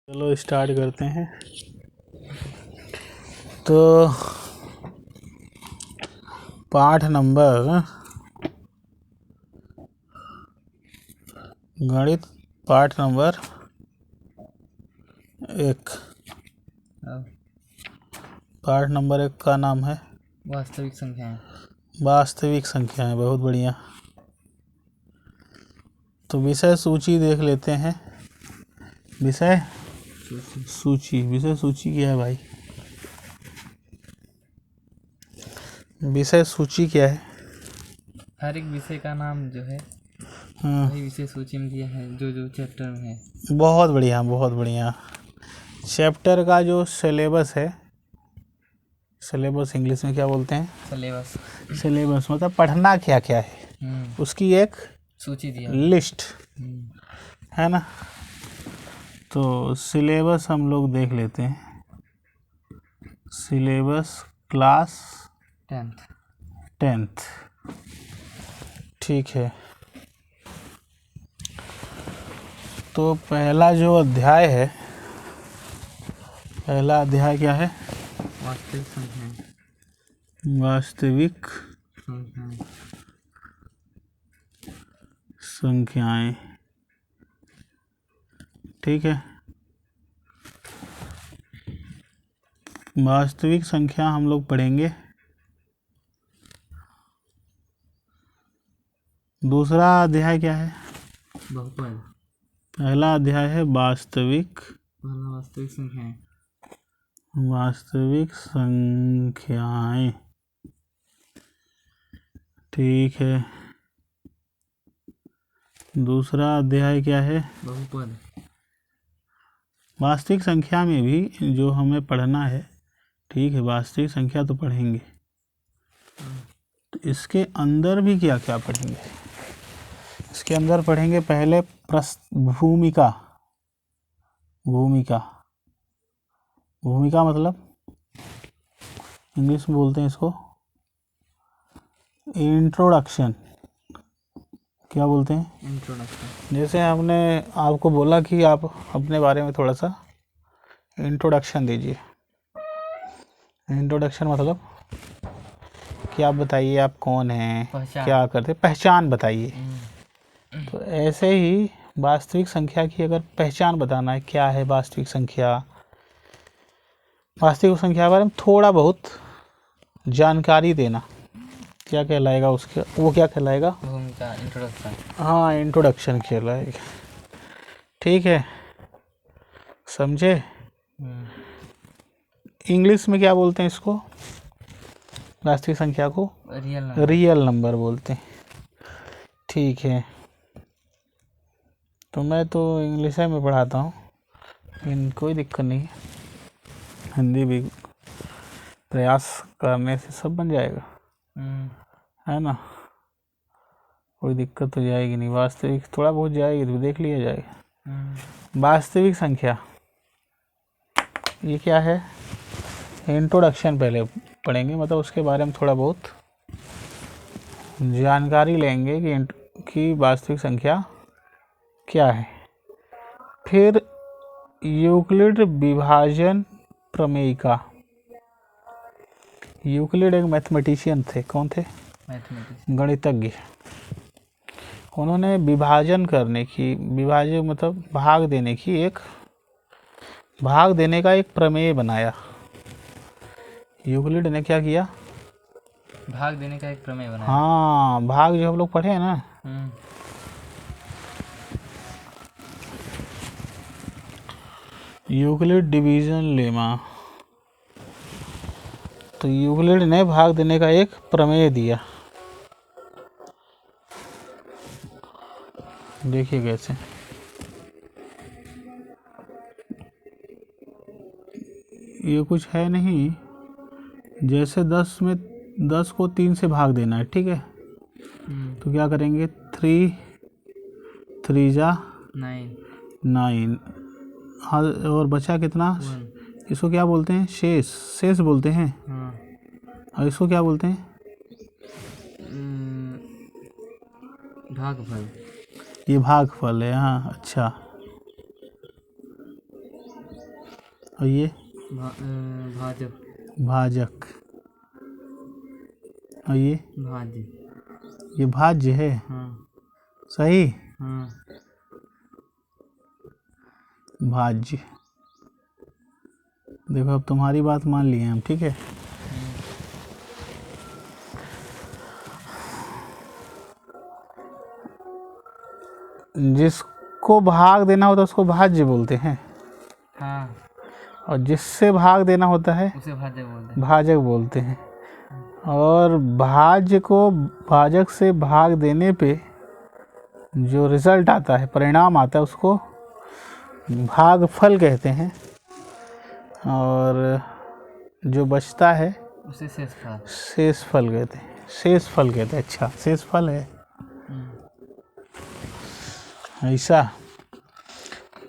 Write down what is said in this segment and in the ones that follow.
चलो स्टार्ट करते हैं। तो पाठ नंबर गणित पाठ नंबर 1। पाठ नंबर 1 का नाम है वास्तविक संख्याएं। वास्तविक संख्याएं। बहुत बढ़िया। तो विषय सूची देख लेते हैं। विषय सूची क्या है भाई? विषय सूची क्या है? हर एक विषय का नाम जो है वही विषय सूची में दिया है, जो जो चैप्टर में है। बहुत बढ़िया, बहुत बढ़िया। चैप्टर का जो सिलेबस है, सिलेबस इंग्लिश में क्या बोलते हैं? सिलेबस मतलब पढ़ना क्या क्या है, उसकी एक सूची दिया, लिस्ट है ना। तो सिलेबस हम लोग देख लेते हैं। Syllabus class 10th। ठीक है। तो पहला जो अध्याय है, पहला अध्याय क्या है? वास्तविक संख्याएं। वास्तविक संख्याएं। ठीक है। वास्तविक संख्या हम लोग पढ़ेंगे। दूसरा अध्याय क्या है? बहुपद। पहला अध्याय है वास्तविक संख्याएं। वास्तविक संख्याएं। ठीक है। दूसरा अध्याय क्या है? बहुपद। वास्तविक संख्या में भी जो हमें पढ़ना है, ठीक है, वास्तविक संख्या तो पढ़ेंगे, तो इसके अंदर भी क्या क्या पढ़ेंगे? इसके अंदर पढ़ेंगे पहले भूमिका। भूमिका भूमिका मतलब इंग्लिश में बोलते हैं इसको इंट्रोडक्शन। क्या बोलते हैं? इंट्रोडक्शन। जैसे हमने आपको बोला कि आप अपने बारे में थोड़ा सा इंट्रोडक्शन दीजिए। इंट्रोडक्शन मतलब कि आप बताइए आप कौन हैं, क्या करते, पहचान बताइए। तो ऐसे ही वास्तविक संख्या की अगर पहचान बताना है, क्या है वास्तविक संख्या, वास्तविक संख्या के बारे में थोड़ा बहुत जानकारी देना, क्या कहलाएगा उसके? वो क्या कहलाएगा? भूमिका, इंट्रोडक्शन। हाँ, इंट्रोडक्शन कहलाएगा। ठीक है, समझे? इंग्लिश में क्या बोलते हैं इसको? वास्तविक संख्या को रियल नंबर बोलते हैं। ठीक है। तो मैं तो इंग्लिश में पढ़ाता हूँ, लेकिन कोई दिक्कत नहीं है, हिंदी भी प्रयास करने से सब बन जाएगा, है ना। कोई दिक्कत तो जाएगी नहीं। वास्तविक थोड़ा बहुत जाएगी तो देख लिया जाएगा। वास्तविक संख्या ये क्या है? इंट्रोडक्शन पहले पढ़ेंगे, मतलब उसके बारे में थोड़ा बहुत जानकारी लेंगे कि वास्तविक संख्या क्या है। फिर यूक्लिड विभाजन प्रमेयिका। यूक्लिड एक मैथमेटिशियन थे। कौन थे? गणितज्ञ। उन्होंने विभाजन करने की, विभाजन मतलब भाग देने का एक प्रमेय बनाया। यूक्लिड ने क्या किया? भाग देने का एक प्रमेय बनाया। हाँ, भाग जो हम लोग पढ़े हैं ना, यूक्लिड डिवीजन लेमा। तो यूक्लिड ने भाग देने का एक प्रमेय दिया। देखिए कैसे। ये कुछ है नहीं, जैसे 10 को 3 से भाग देना है, ठीक है। तो क्या करेंगे? 3 3 जा 9। हाँ, और बचा कितना? इसको क्या बोलते हैं? शेष बोलते हैं। और इसको क्या बोलते हैं? भागफल। ये भागफल है। हाँ, अच्छा। और ये भाजक। भाजक। और ये भाज्य। भाज्य है। हाँ। सही। हाँ। भाज्य। देखो अब तुम्हारी बात मान लिए हम, ठीक है। जिसको भाग देना होता है उसको भाज्य बोलते हैं। हाँ। और जिससे भाग देना होता है उसे भाज्य बोलते हैं। भाजक बोलते हैं। और भाज्य को भाजक से भाग देने पे जो रिजल्ट आता है, परिणाम आता है, उसको भागफल कहते हैं। और जो बचता है उसे शेषफल। शेषफल कहते हैं। शेषफल कहते हैं। अच्छा, शेषफल है ऐसा।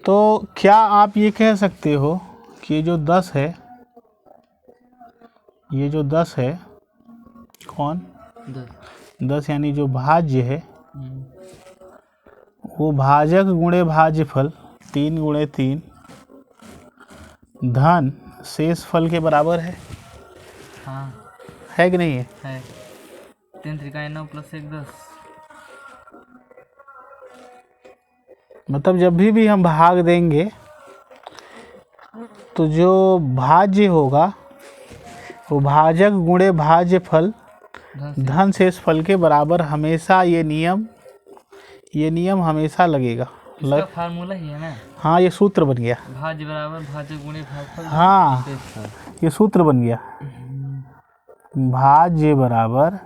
तो क्या आप ये कह सकते हो कि ये जो 10 है, ये जो 10 है, कौन 10 यानी जो भाज्य है, वो भाजक गुणे भाज्यफल 3 गुणे 3 धन शेषफल के बराबर है। हाँ। है कि नहीं है। 3 त्रिकाएँ 9 + 1 10। मतलब जब भी हम भाग देंगे तो जो भाज्य होगा वो भाजक गुणे भाज्यफल धन शेषफल के बराबर हमेशा, ये नियम हमेशा लगेगा। इसका फार्मूला ही है ना। हाँ, ये सूत्र बन गया। भाज्य बराबर भाजक गुणे भागफल। हाँ, शेषफल। ये सूत्र बन गया। भाज्य बराबर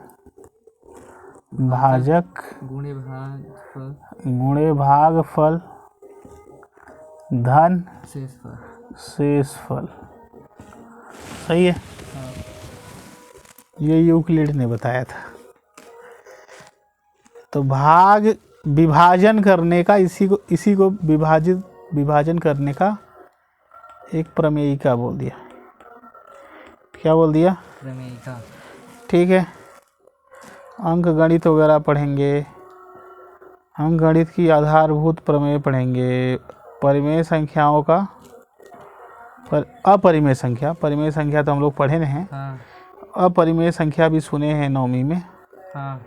भाजक गुणे भागफल गुणे भागफल धन शेषफल। सही है। हाँ। ये यूक्लिड ने बताया था। तो भाग विभाजन करने का, इसी को विभाजन करने का एक प्रमेयिका बोल दिया। क्या बोल दिया? प्रमेयिका। ठीक है। अंक गणित वगैरह पढ़ेंगे, अंक गणित की आधारभूत प्रमेय पढ़ेंगे, परिमेय संख्याओं का अपरिमेय संख्या, परिमेय संख्या तो हम लोग पढ़े नहीं हैं। हाँ। अपरिमेय संख्या भी सुने हैं 9वीं में। हाँ।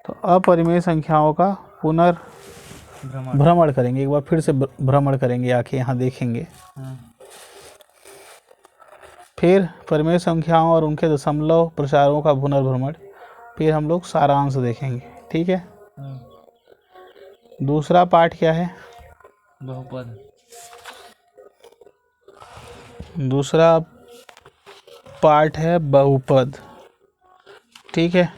तो अपरिमेय संख्याओं का भ्रमण करेंगे। एक बार फिर से भ्रमण करेंगे, आके यहाँ देखेंगे। फिर परिमेय संख्याओं और उनके दशमलव प्रचारों का पुनर्भ्रमण। फिर हम लोग सारांश देखेंगे। ठीक है। दूसरा पाठ क्या है? बहुपद। दूसरा पाठ है बहुपद। ठीक है।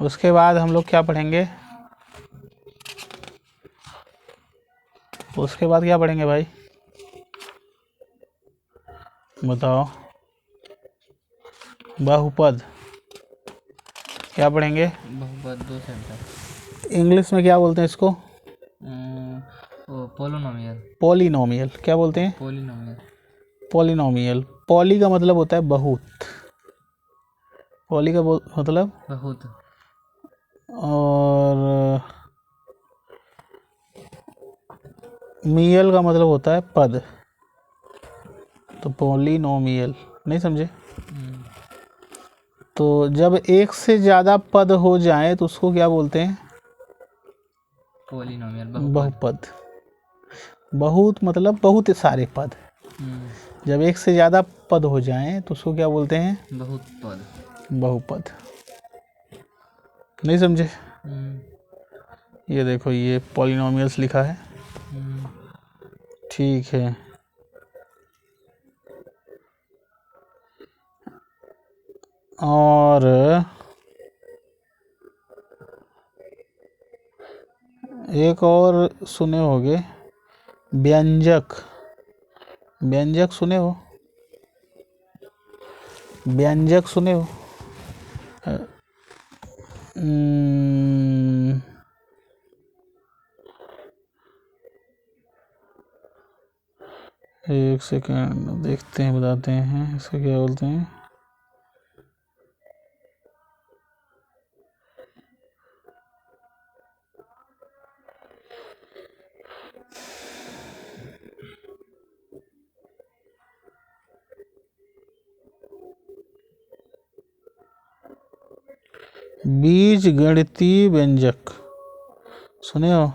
उसके बाद हम लोग क्या पढ़ेंगे? उसके बाद क्या पढ़ेंगे भाई, बताओ? बहुपद क्या पढ़ेंगे? बहुपद 2 सेंटर। इंग्लिश में क्या बोलते हैं इसको? पोलिनोमियल। पॉलिनोमियल। क्या बोलते हैं? पॉलिनोमियल। पॉली का मतलब होता है बहुत। पॉली का मतलब बहुत। और मियल का मतलब होता है पद। तो पॉलिनोमियल, नहीं समझे? तो जब एक से ज़्यादा पद हो जाए तो उसको क्या बोलते हैं? पॉलिनोमियल। बहुपद। बहुत मतलब बहुत सारे पद। जब एक से ज़्यादा पद हो जाएं तो उसको क्या बोलते हैं? बहुपद। नहीं समझे? ये देखो, ये पॉलिनोमियल्स लिखा है। ठीक है। और एक और सुने होगे, व्यंजक। व्यंजक सुने हो? व्यंजक सुने हो? एक सेकंड देखते हैं, बताते हैं इसका क्या बोलते हैं। बीज गणितीय व्यंजक सुने हो?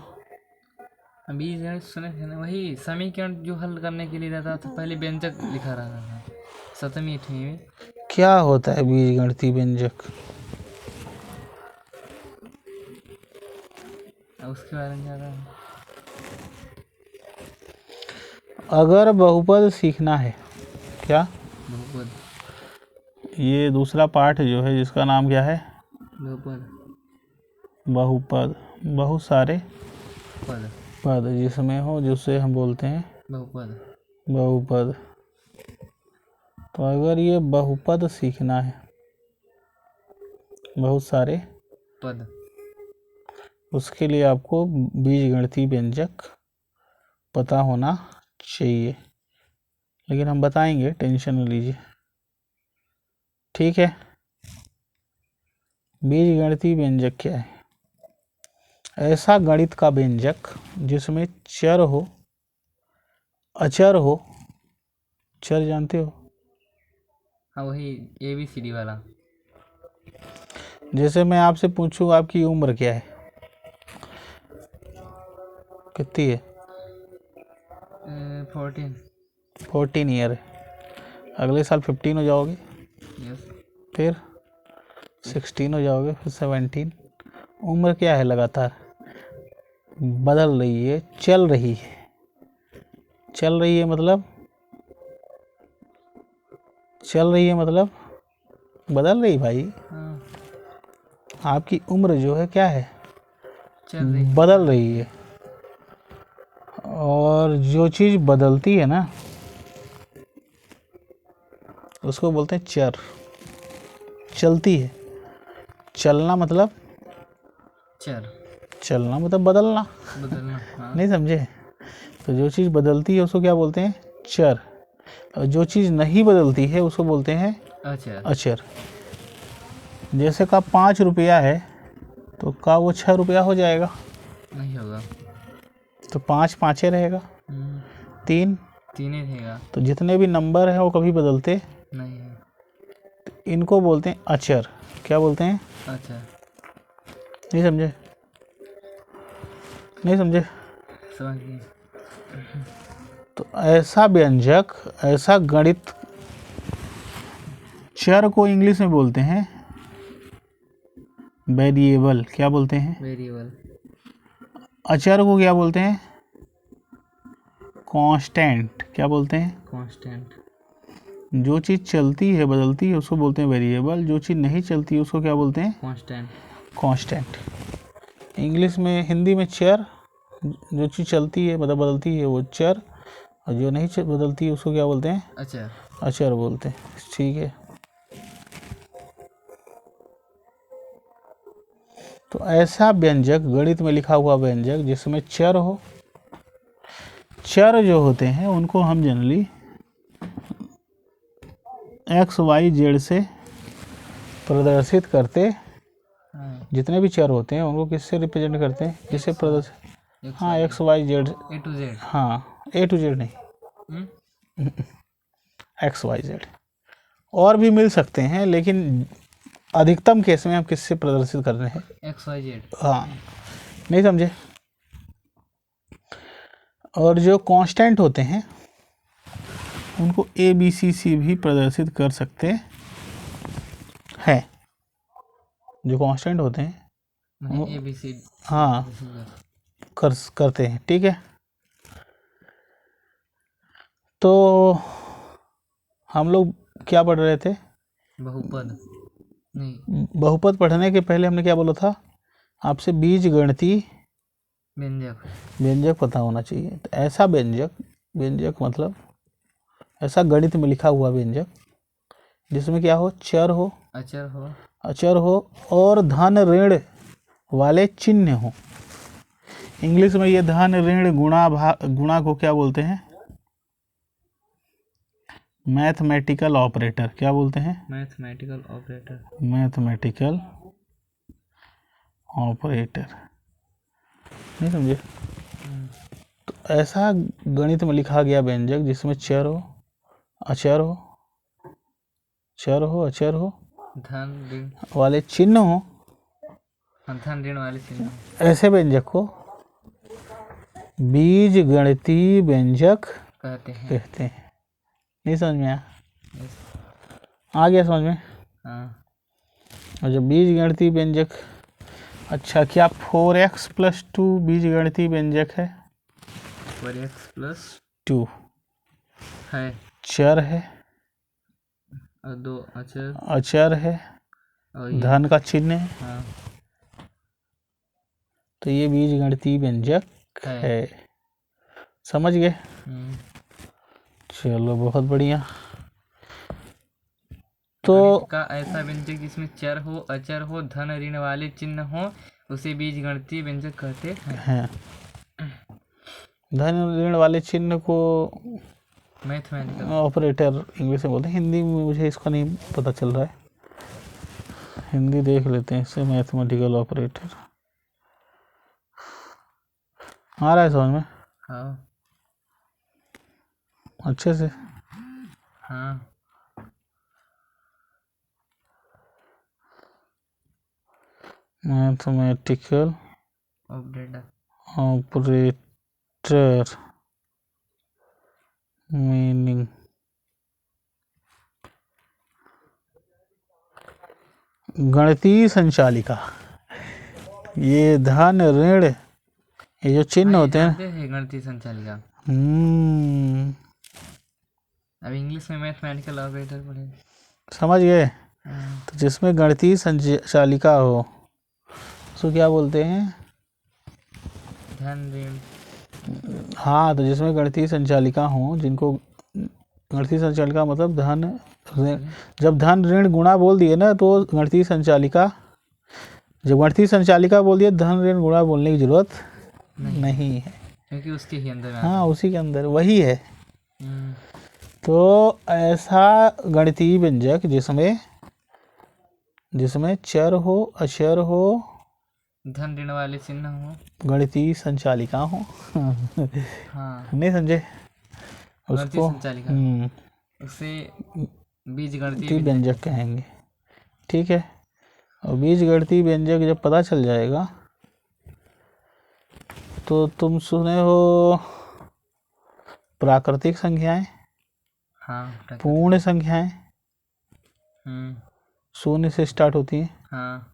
बीज गणित सुने थे ना, वही समीकरण जो हल करने के लिए रहता था, पहले व्यंजक लिखा रहता था 7वीं 8वीं में। क्या होता है बीज गणितीय व्यंजक? उसके बारे में ज़्यादा अगर बहुपद सीखना है, क्या बहुपद, ये दूसरा पार्ट जो है जिसका नाम क्या है? बहुपद, बहुपद, बहुत सारे पद, पद जिसमें हो, जिसे हम बोलते हैं बहुपद। बहुपद। तो अगर ये बहुपद सीखना है, बहुत सारे पद, उसके लिए आपको बीजगणितीय व्यंजक पता होना चाहिए, लेकिन हम बताएंगे, टेंशन न लीजिए, ठीक है। बीजगणितीय व्यंजक क्या है? ऐसा गणित का व्यंजक जिसमें चर हो, अचर हो। चर जानते हो? हाँ, वही ABCD वाला। जैसे मैं आपसे पूछूं आपकी उम्र क्या है, कितनी है? 14 ईयर है। अगले साल 15 हो जाओगे, यस, फिर 16 हो जाओगे, फिर 17। उम्र क्या है? लगातार बदल रही है, चल रही है। चल रही है मतलब, चल रही है मतलब बदल रही भाई। हाँ, आपकी उम्र जो है क्या है? चल रही, बदल रही है। और जो चीज़ बदलती है ना उसको बोलते हैं चर। चलती है, चलना मतलब, चर, चलना मतलब बदलना, बदलना, हाँ, नहीं समझे? तो जो चीज़ बदलती है उसको क्या बोलते हैं? चर। और जो चीज़ नहीं बदलती है उसको बोलते हैं अच्छा, अचर। जैसे का 5 रुपया है तो का वो 6 रुपया हो जाएगा? नहीं होगा, तो 5 पाँचे रहेगा। 3 तीन ही रहेगा, तो जितने भी नंबर हैं वो कभी बदलते नहीं है, इनको बोलते हैं अचर। क्या बोलते हैं? अच्छा, नहीं समझे? नहीं समझे? समझ गए। तो ऐसा व्यंजक, ऐसा गणित, चर को इंग्लिश में बोलते हैं वेरिएबल। क्या बोलते हैं? वेरिएबल। अचर को क्या बोलते हैं? कांस्टेंट। क्या बोलते हैं? कांस्टेंट। जो चीज़ चलती है, बदलती है, उसको बोलते हैं वेरिएबल। जो चीज़ नहीं चलती है उसको क्या बोलते हैं? कांस्टेंट। कांस्टेंट। इंग्लिश में, हिंदी में चर, जो चीज़ चलती है मतलब बदलती है वो चर, और जो नहीं बदलती है उसको क्या बोलते हैं? अच्छा, अचर बोलते हैं, ठीक है। तो ऐसा व्यंजक, गणित में लिखा हुआ व्यंजक जिसमें चर हो, चर जो होते हैं उनको हम जनरली XYZ से प्रदर्शित करते। हाँ, जितने भी चर होते हैं उनको किससे रिप्रेजेंट करते हैं? किससे प्रदर्शित? हाँ, XYZ। A to Z। हाँ, A to Z नहीं, हम्म, XYZ। और भी मिल सकते हैं लेकिन अधिकतम केस में हम किससे प्रदर्शित कर रहे हैं? XYZ। हाँ, नहीं समझे? और जो कांस्टेंट होते हैं उनको ABCC भी प्रदर्शित कर सकते हैं। जो कांस्टेंट होते हैं नहीं, ABC। हाँ, करते हैं, ठीक है। तो हम लोग क्या पढ़ रहे थे? बहुपद नहीं, बहुपद पढ़ने के पहले हमने क्या बोला था आपसे? बीज गणितीय व्यंजक। व्यंजक पता होना चाहिए। तो ऐसा व्यंजक, व्यंजक मतलब ऐसा गणित में लिखा हुआ व्यंजक जिसमें क्या हो? चर हो, अचर हो, अचर हो, और धन ऋण वाले चिन्ह हो। इंग्लिश में ये धन ऋण गुणा को क्या बोलते हैं? मैथमेटिकल ऑपरेटर क्या बोलते हैं? Mathematical operator. मैथमेटिकल ऑपरेटर, नहीं समझे? तो ऐसा गणित में लिखा गया व्यंजक जिसमें चर हो, अचर हो, चर हो, अचर हो, धन ऋण, वाले चिन्ह हो, धन ऋण वाले चिन्ह। ऐसे व्यंजक को बीज गणितीय व्यंजक कहते हैं। कहते हैं। नहीं समझ में आया? Yes. आ गया समझ में? हाँ। और जब बीज गणितीय व्यंजक, अच्छा क्या 4x + 2 बीज गणितीय व्यंजक है? 4x + 2 है चर है और 2 अचर अचर है, और ये धन का चिन्ह है, हाँ तो ये बीज गणितीय व्यंजक है। समझ गए? चलो बहुत बढ़िया। तो गणित का ऐसा व्यंजक जिसमें चर हो, अचर हो, धन ऋण वाले चिन्ह हो, उसे बीज गणितीय व्यंजक कहते हैं। धन ऋण वाले चिन्ह को मैथमेटिकल ऑपरेटर इंग्लिश में बोलते हैं, हिंदी में मुझे इसका नहीं पता चल रहा है, हिंदी देख लेते हैं इससे। मैथमेटिकल ऑपरेटर आ रहा है समझ में? हाँ अच्छे से? हाँ। मैथमेटिकल ऑपरेटर मीनिंग गणितीय संचालिका। ये धन ऋण, ये जो चिन्ह होते हैं, गणितीय संचालिका। अब इंग्लिश में मैथमेटिकल ऑपरेटर पढ़े। समझ गए? तो जिसमें गणितीय संचालिका हो उसको क्या बोलते हैं? धन ऋण। हाँ, तो जिसमें गणितीय संचालिका हो, जिनको गणितीय संचालिका मतलब धन ऋण, जब धन ऋण गुणा बोल दिए ना तो गणितीय संचालिका, जब गणितीय संचालिका बोल दिए धन ऋण गुणा बोलने की जरूरत नहीं है, क्योंकि उसके ही अंदर। हाँ उसी के अंदर वही है। तो ऐसा गणितीय व्यंजक जिसमें चर हो, अचर हो, धन ऋण वाले चिन्ह हो, गणितीय संचालिका हो हाँ नहीं समझे? उसको उसे बीज गणितीय व्यंजक कहेंगे। ठीक है? और बीज गणितीय व्यंजक जब पता चल जाएगा तो तुम सुने हो प्राकृतिक संख्याएं, हाँ पूर्ण संख्याएं, शून्य से स्टार्ट होती हैं। हाँ।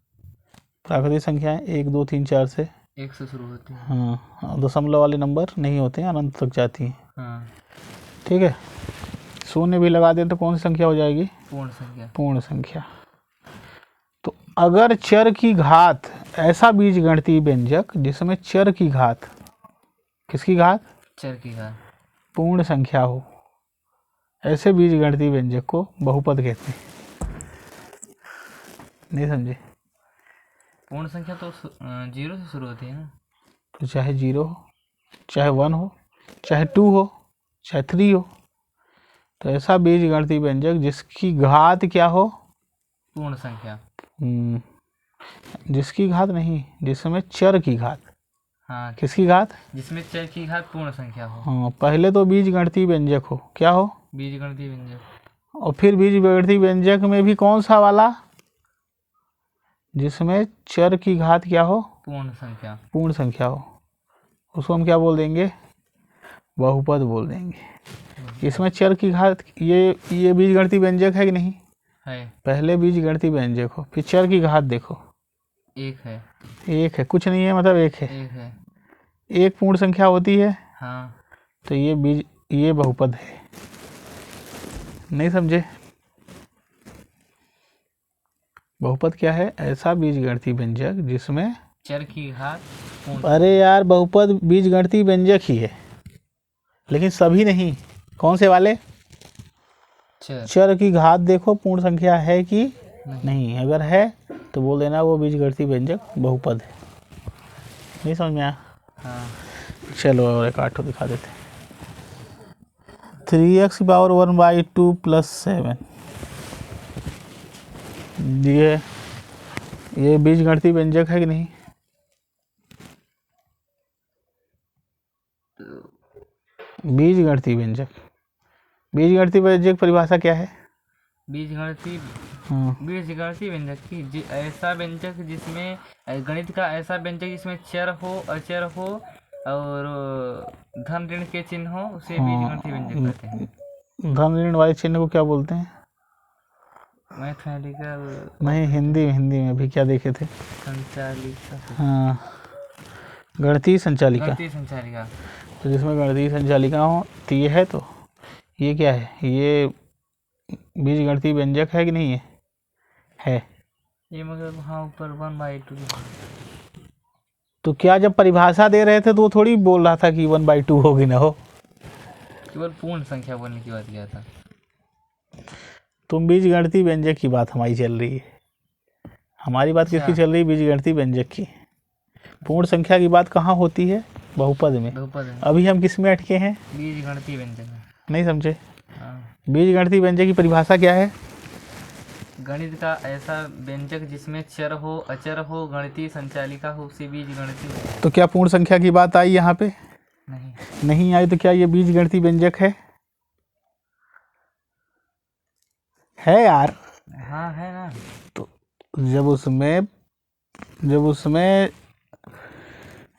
प्राकृतिक संख्याएं 1 2 3 4 से 1 से शुरू होती है। हाँ, दशमलव वाले नंबर नहीं होते हैं, अनंत तक जाती हैं। हाँ। ठीक है? शून्य भी लगा दें तो कौन सी संख्या हो जाएगी? पूर्ण संख्या। पूर्ण संख्या। तो अगर चर की घात, ऐसा बीज गणितीय व्यंजक जिसमें चर की घात, किसकी घात? चर की घात पूर्ण संख्या हो, ऐसे बीज गणितीय व्यंजक को बहुपद कहते हैं। नहीं समझे? पूर्ण संख्या तो 0 से शुरू होती है ना। तो चाहे 0 हो, चाहे 1 हो, चाहे 2 हो, चाहे 3 हो, तो ऐसा बीज गणितीय व्यंजक जिसकी घात क्या हो? पूर्ण संख्या। जिसकी घात नहीं, जिसमें चर की घात। हाँ। किसकी घात? जिसमें चर की घात पूर्ण संख्या हो। हाँ, पहले तो बीज गणितीय व्यंजक हो, क्या हो? बीज गणितीय व्यंजक। और फिर बीज गणितीय व्यंजक में भी कौन सा वाला? जिसमें चर की घात क्या हो? पूर्ण संख्या। पूर्ण संख्या हो, उसको हम क्या बोल देंगे? बहुपद बोल देंगे। इसमें चर की घात, ये बीज गणितीय व्यंजक है कि नहीं है? पहले बीज गणितीय व्यंजक हो, फिर चर की घात देखो, 1 है। 1 है, कुछ नहीं है मतलब 1 है। 1 है। 1 पूर्ण संख्या होती है। हाँ। तो ये बहुपद है। नहीं समझे? बहुपद क्या है? ऐसा बीजगणितीय व्यंजक जिसमें चर की घात। अरे यार, बहुपद बीजगणितीय व्यंजक ही है, लेकिन सभी नहीं। कौन से वाले? चर की घात देखो पूर्ण संख्या है कि नहीं। अगर है तो बोल देना वो बीजगणितीय व्यंजक बहुपद है। नहीं समझ में आया? हाँ। चलो और एक आठ दिखा देते। 3x⁻1/2 + 7 ये बीजगणितीय व्यंजक है कि नहीं? बीजगणितीय व्यंजक, बीजगणितीय व्यंजक परिभाषा क्या है? बीजगणितीय हाँ बीजगणितीय व्यंजक की ऐसा व्यंजक जिसमें गणित का ऐसा व्यंजक जिसमें चर हो, अचर हो और धन ऋण के चिन्ह हो, उसे बीजगणितीय व्यंजक कहते हैं। धन ऋण वाले चिन्ह को क्या बोलते हैं? मैथमेटिकल नहीं, हिंदी में अभी क्या देखे थे? संचालिका। हाँ, गणितीय संचालिका। गणितीय संचालिका तो जिसमें गणितीय संचालिका हो तो ये है, तो ये क्या है? ये बीजगणितीय व्यंजक है कि नहीं है? ये मगर हाँ ऊपर 1/2। तो क्या जब परिभाषा दे रहे थे तो वो थोड़ी बोल रहा था कि 1/2 होगी ना हो? केवल पूर्ण संख्या बोलने की बात किया था। तुम बीजगणितीय व्यंजक की बात हमारी चल रही है, हमारी बात किसकी चल रही है? बीजगणितीय व्यंजक की। पूर्ण संख्या की बात कहाँ होती है? बहुपद में। अभी हम किस में अटके हैं? बीजगणितीय व्यंजक में। नहीं समझे? हाँ। बीजगणितीय व्यंजक की परिभाषा क्या है? गणित का ऐसा व्यंजक जिसमें चर हो, अचर हो, गणितीय संचालिका हो, उसे बीजगणितीय। तो क्या पूर्ण संख्या की बात आई यहाँ पे? नहीं आई। तो क्या ये बीजगणितीय व्यंजक है? है यार। हाँ है ना। तो जब उसमें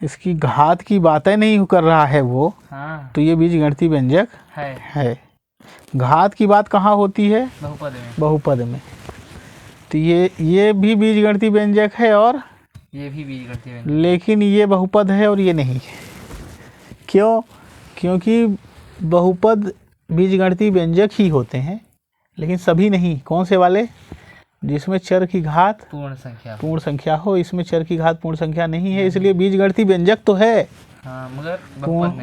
इसकी घात की बातें नहीं कर रहा है वो, हाँ। तो ये बीजगणितीय व्यंजक है। घात की बात कहाँ होती है? बहुपद में। तो ये भी बीजगणितीय व्यंजक है और ये भी बीजगणितीय व्यंजक, लेकिन ये बहुपद है और ये नहीं है। क्यों? क्योंकि बहुपद बीजगणितीय व्यंजक ही होते हैं, लेकिन सभी नहीं। कौन से वाले? जिसमें चर की घात पूर्ण संख्या हो। इसमें चर की घात पूर्ण संख्या नहीं है, इसलिए बीजगणितीय व्यंजक तो है, हाँ, मगर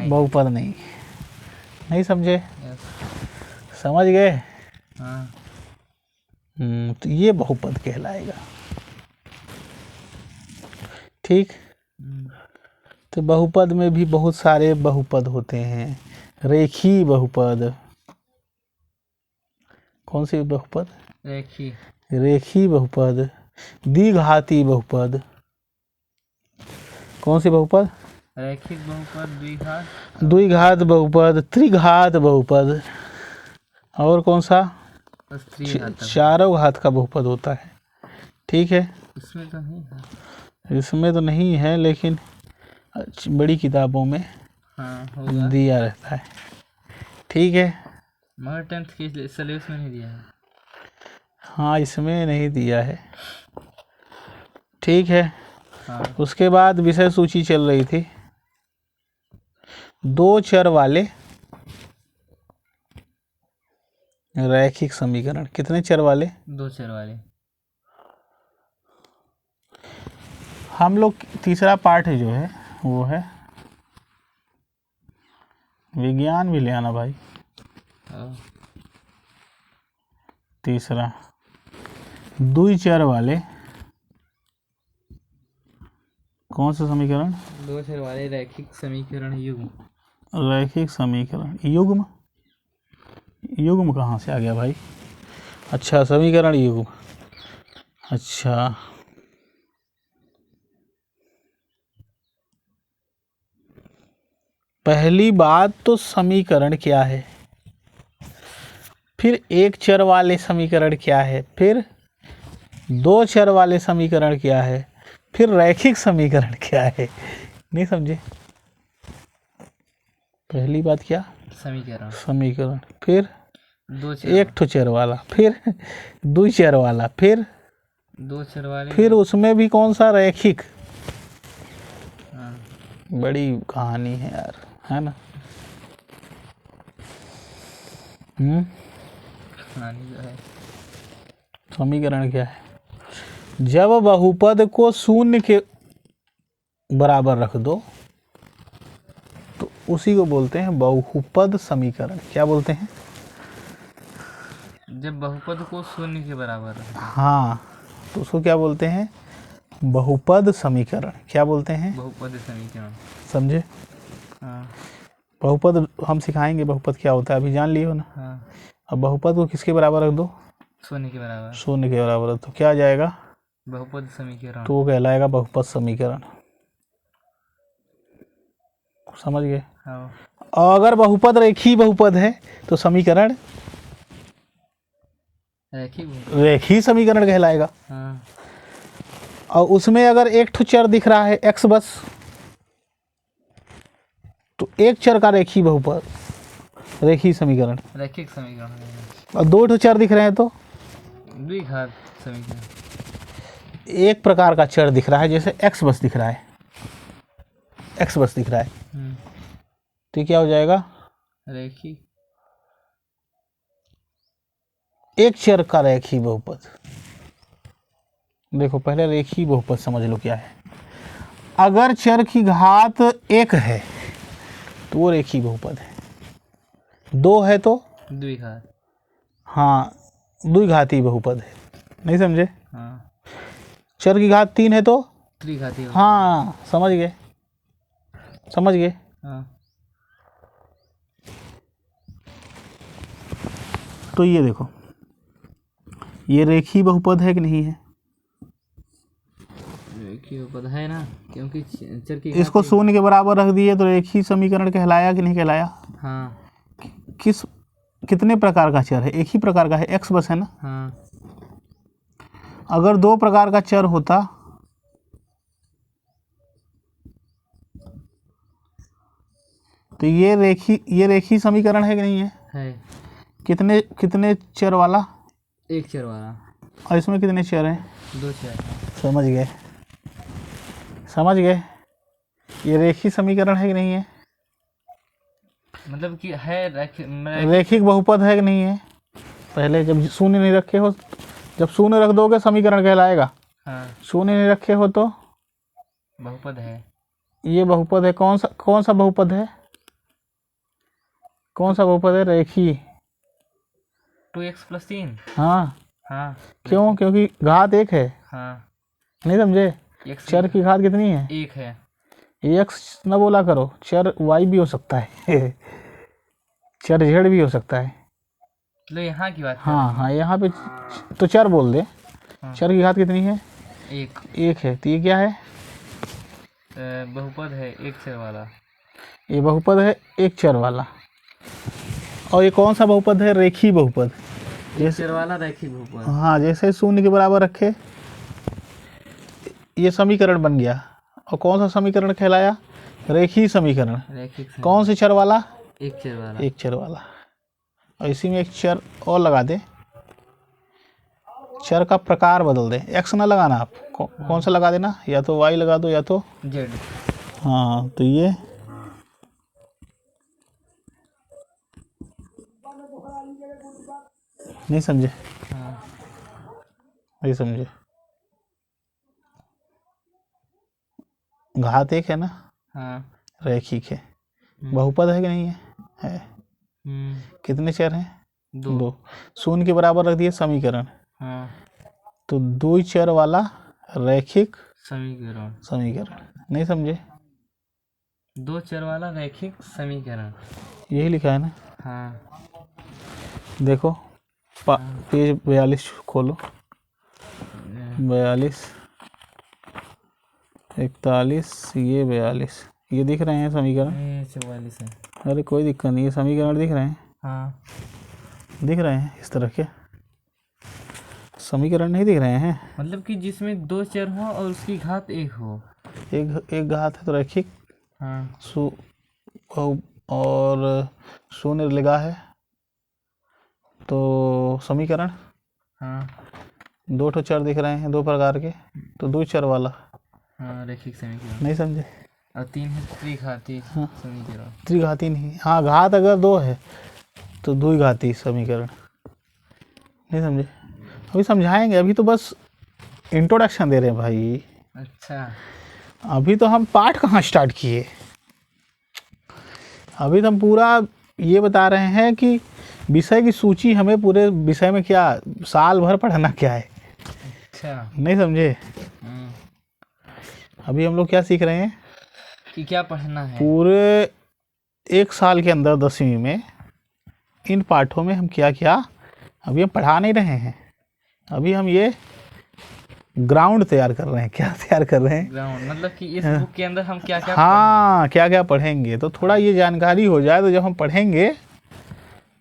बहुपद नहीं। नहीं समझे? समझ गए? हाँ। तो ये बहुपद कहलाएगा। ठीक। तो बहुपद में भी बहुत सारे बहुपद होते हैं। रेखीय बहुपद। कौन सी बहुपद? रेखीय बहुपद। द्विघाती बहुपद। कौन सी बहुपद? रैखिक बहुपद, द्विघात बहुपद, त्रिघात बहुपद, और कौन सा? चारों घात का बहुपद होता है। ठीक है। इसमें तो नहीं है, लेकिन बड़ी किताबों में दिया रहता है। ठीक है। मगर 10th के सिलेबस में नहीं दिया है। हाँ, इसमें नहीं दिया है। ठीक है। हाँ। उसके बाद विषय सूची चल रही थी। दो चर वाले रैखिक समीकरण। कितने चर वाले? 2 चर वाले। हम लोग तीसरा पार्ट जो है वो है विज्ञान भी ले आना भाई। तीसरा द्विचर वाले कौन सा समीकरण? 2 चर वाले रैखिक समीकरण युग्म। रैखिक समीकरण युग्म। युग्म कहाँ से आ गया भाई? अच्छा, समीकरण युग्म। अच्छा, पहली बात तो समीकरण क्या है, फिर एक चर वाले समीकरण क्या है, फिर दो चर वाले समीकरण क्या है, फिर रैखिक समीकरण क्या है। नहीं समझे? पहली बात क्या? समीकरण। फिर एक ठो चर वाला, फिर दो चर वाला, फिर 2 चर वाले, फिर उसमें भी कौन सा? रैखिक। बड़ी कहानी है यार, है ना? समीकरण क्या है? जब बहुपद को शून्य के बराबर रख दो तो उसी को बोलते हैं बहुपद समीकरण। क्या बोलते हैं? जब बहुपद को शून्य के बराबर रख दो। हाँ, तो उसको क्या बोलते हैं? बहुपद समीकरण। क्या बोलते हैं? बहुपद समीकरण। समझे? हाँ। बहुपद हम सिखाएंगे बहुपद क्या होता है, अभी जान लिए हो ना। हाँ, अब बहुपद को किसके बराबर रख दो, शून्य के बराबर शून्य के बराबर, तो क्या आ जाएगा, बहुपद समीकरण। तो वो कहलाएगा बहुपद समीकरण। समझ गए। हाँ, और अगर बहुपद रेखीय बहुपद है तो समीकरण रैखिक बहुपद। रेखीय समीकरण कहलाएगा। हाँ, और उसमें अगर एक ठो चर दिख रहा है एक्स बस, तो एक चर का रेखीय बहुपद रेखीय समीकरण। रैखिक समीकरण हो जाएगा। और दो ठो चर दिख रहे हैं तो द्विघात समीकरण। एक प्रकार का चर दिख रहा है, जैसे एक्स बस दिख रहा है, एक्स बस दिख रहा है, तो ये क्या हो जाएगा, रैखिक। एक चर का रेखीय बहुपद। देखो पहले रेखीय बहुपद समझ लो क्या है। अगर चर की घात एक है तो वो रेखीय बहुपद है, दो है तो द्विघात। हाँ द्विघाती बहुपद है। नहीं समझे। हाँ, चर की घात तीन है तो त्रिघाती बहुपद। हाँ समझ गए, समझ गए। हाँ, तो ये देखो ये रेखीय बहुपद है कि नहीं है, रेखिक बहुपद है ना, क्योंकि चर की इसको घात शून्य के बराबर रख दिए तो रेखीय समीकरण कहलाया कि नहीं कहलाया। हाँ, किस कितने प्रकार का चर है, एक ही प्रकार का है, एक्स बस है ना। हाँ, अगर दो प्रकार का चर होता तो ये रेखीय समीकरण है कि नहीं है। है। कितने कितने चर वाला, एक चर वाला, और इसमें कितने चर हैं, दो चर। समझ गए, समझ गए। ये रेखीय समीकरण है कि नहीं है, मतलब कि है रेखिक बहुपद है कि नहीं है। पहले जब शून्य नहीं रखे हो, जब शून्य रख दोगे समीकरण कहलाएगा, हाँ, शून्य नहीं रखे हो तो बहुपद है। ये बहुपद है। कौन सा बहुपद है, कौन सा बहुपद है, रेखीय। 2x + 3। हाँ हाँ, क्यों, क्योंकि घात एक है। हाँ, नहीं समझे, x चर की घात कितनी है, एक है। एक्स न बोला करो, चर वाई भी हो सकता है चर जेड भी हो सकता है। लो यहाँ की बात कर हाँ हाँ यहाँ पे तो चर बोल दे। हाँ। चर की घात कितनी है, एक। एक है, तो ये क्या है, बहुपद है एक चर वाला। ये बहुपद है एक चर वाला। और ये कौन सा बहुपद है, रेखीय बहुपद। एक चर वाला रैखिक बहुपद। हाँ जैसे शून्य के बराबर रखे, ये समीकरण बन गया। और कौन सा समीकरण कहलाया, रेखीय समीकरण। रैखिक कौन से चर वाला, एक चर वाला। एक चर वाला। और इसी में एक चर और लगा दे, चर का प्रकार बदल दे, एक्स ना लगाना आप, कौन सा लगा देना, या तो वाई लगा दो या तो जेड। हाँ। तो ये नहीं समझे, हाँ, नहीं समझे। घात एक है ना, हाँ, रैखिक है, बहुपद है कि नहीं है, कितने चर हैं, दो। शून्य के बराबर रख दिए समीकरण, हाँ, तो दो चर वाला रैखिक समीकरण। समीकरण। नहीं समझे, दो चर वाला रैखिक समीकरण। यही लिखा है ना। हाँ, देखो पेज 42 खोलो, 42 41, ये 42, ये दिख रहे हैं समीकरण। ये 44 है। अरे कोई दिक्कत नहीं, ये समीकरण दिख रहे हैं, हाँ, दिख रहे हैं इस तरह के समीकरण नहीं दिख रहे हैं। मतलब कि जिसमें दो चर हो और उसकी घात एक हो। एक घात है तो रैखिक, हाँ, और शून्य लगा है तो समीकरण। हाँ, दो ठो चर दिख रहे हैं दो प्रकार के, तो दो चर वाला। हाँ, रैखिक समीकरण। नहीं समझे। और तीन है त्रिघाती समीकरण। त्रिघाती नहीं, हाँ घात अगर दो है तो द्विघाती समीकरण। नहीं समझे, अभी समझाएंगे, अभी तो बस इंट्रोडक्शन दे रहे हैं भाई। अच्छा, अभी तो हम पाठ कहाँ स्टार्ट किए, अभी तो हम पूरा ये बता रहे हैं कि विषय की सूची हमें पूरे विषय में क्या साल भर पढ़ना क्या है। अच्छा। नहीं समझे, अभी हम लोग क्या सीख रहे हैं कि क्या पढ़ना है। पूरे एक साल के अंदर 10वीं में इन पाठों में हम क्या क्या अभी हम पढ़ा नहीं रहे हैं, अभी हम ये ग्राउंड तैयार कर रहे हैं। क्या तैयार कर रहे हैं? ग्राउंड, मतलब कि इस बुक के अंदर हम क्या क्या हाँ, क्या क्या पढ़ेंगे, तो थोड़ा ये जानकारी हो जाए तो जब हम पढ़ेंगे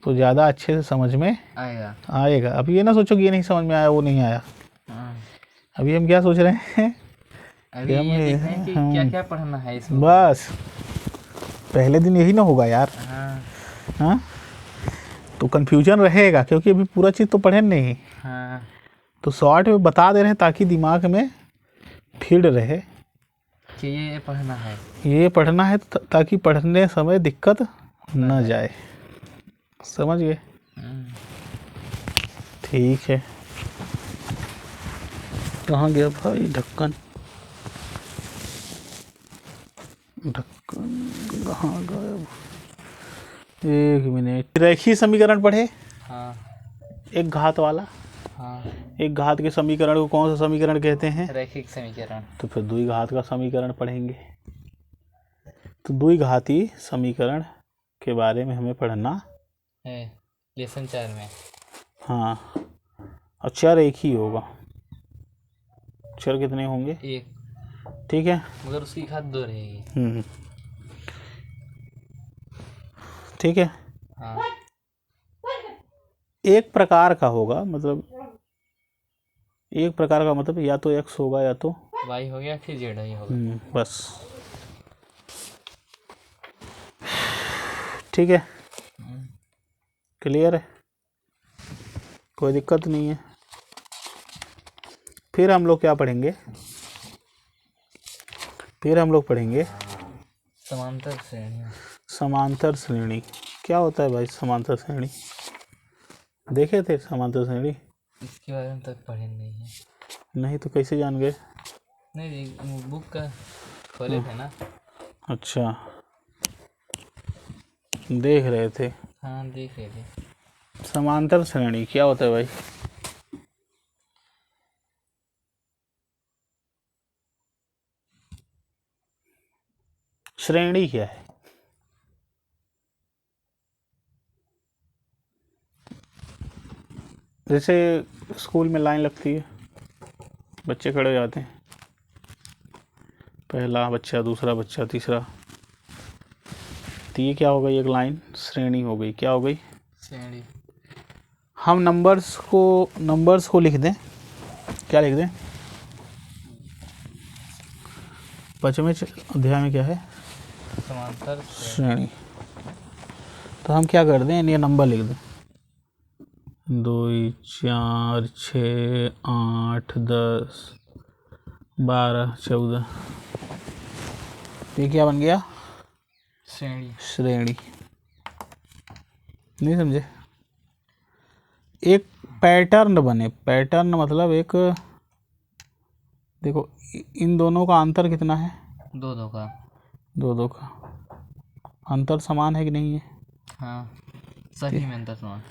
तो ज़्यादा अच्छे से समझ में आएगा। आएगा। अभी ये ना सोचो कि ये नहीं समझ में आया, वो नहीं आया। हाँ, अभी हम क्या सोच रहे हैं? अभी हम ये देख रहे हैं कि क्या क्या पढ़ना है इसमें। बस पहले दिन यही ना होगा यार। हाँ हाँ, तो कन्फ्यूजन रहेगा क्योंकि अभी पूरा चीज़ तो पढ़े नहीं, हाँ, तो शॉर्ट में बता दे रहे हैं ताकि दिमाग में फीड रहे कि ये पढ़ना है। ये पढ़ना है, ताकि पढ़ने समय दिक्कत न जाए। समझ गए? हम्म, ठीक है। कहाँ गया भाई ढक्कन? ढक्कन कहाँ गया? एक मिनट। रेखीय समीकरण पढ़े, हाँ एक घात वाला। हाँ, एक घात के समीकरण को कौन सा समीकरण कहते हैं? रैखिक समीकरण। तो फिर द्विघात का समीकरण पढ़ेंगे। तो द्विघाती समीकरण के बारे में हमें पढ़ना है लेसन 4 में। हाँ, और चर एक ही होगा। चर कितने होंगे? 1, ठीक है। मगर उसकी घात 2 रहेगी। ठीक है। हाँ, एक प्रकार का होगा, मतलब एक प्रकार का मतलब या तो x होगा या तो y हो गया, फिर z ही होगा। बस। ठीक है, क्लियर है, कोई दिक्कत नहीं है। फिर हम लोग क्या पढ़ेंगे? फिर हम लोग पढ़ेंगे समांतर श्रेणियाँ। समांतर श्रेणी। क्या होता है भाई समांतर श्रेणी? देखे थे समांतर श्रेणी? इसके बारे में तक पढ़े नहीं है। नहीं तो कैसे जान गए? नहीं जी, बुक का खोले थे ना। अच्छा, देख रहे थे। हाँ, देख रहे थे। समांतर श्रेणी क्या होता है भाई? श्रेणी क्या है? जैसे स्कूल में लाइन लगती है, बच्चे खड़े हो जाते हैं, पहला बच्चा, दूसरा बच्चा, तीसरा, तो ये क्या हो गई? एक लाइन श्रेणी हो गई। क्या हो गई? श्रेणी। हम नंबर्स को लिख दें। क्या लिख दें? 5वें अध्याय में क्या है? समांतर श्रेणी। तो हम क्या कर दें? ये नंबर लिख दें, 2, 4, 6, 8, 10, 12, 14। ये क्या बन गया? श्रेणी। श्रेणी। नहीं समझे? एक पैटर्न बने। पैटर्न मतलब एक, देखो इन दोनों का अंतर कितना है? 2 का। 2 का अंतर समान है कि नहीं है? हाँ, सही में अंतर समान।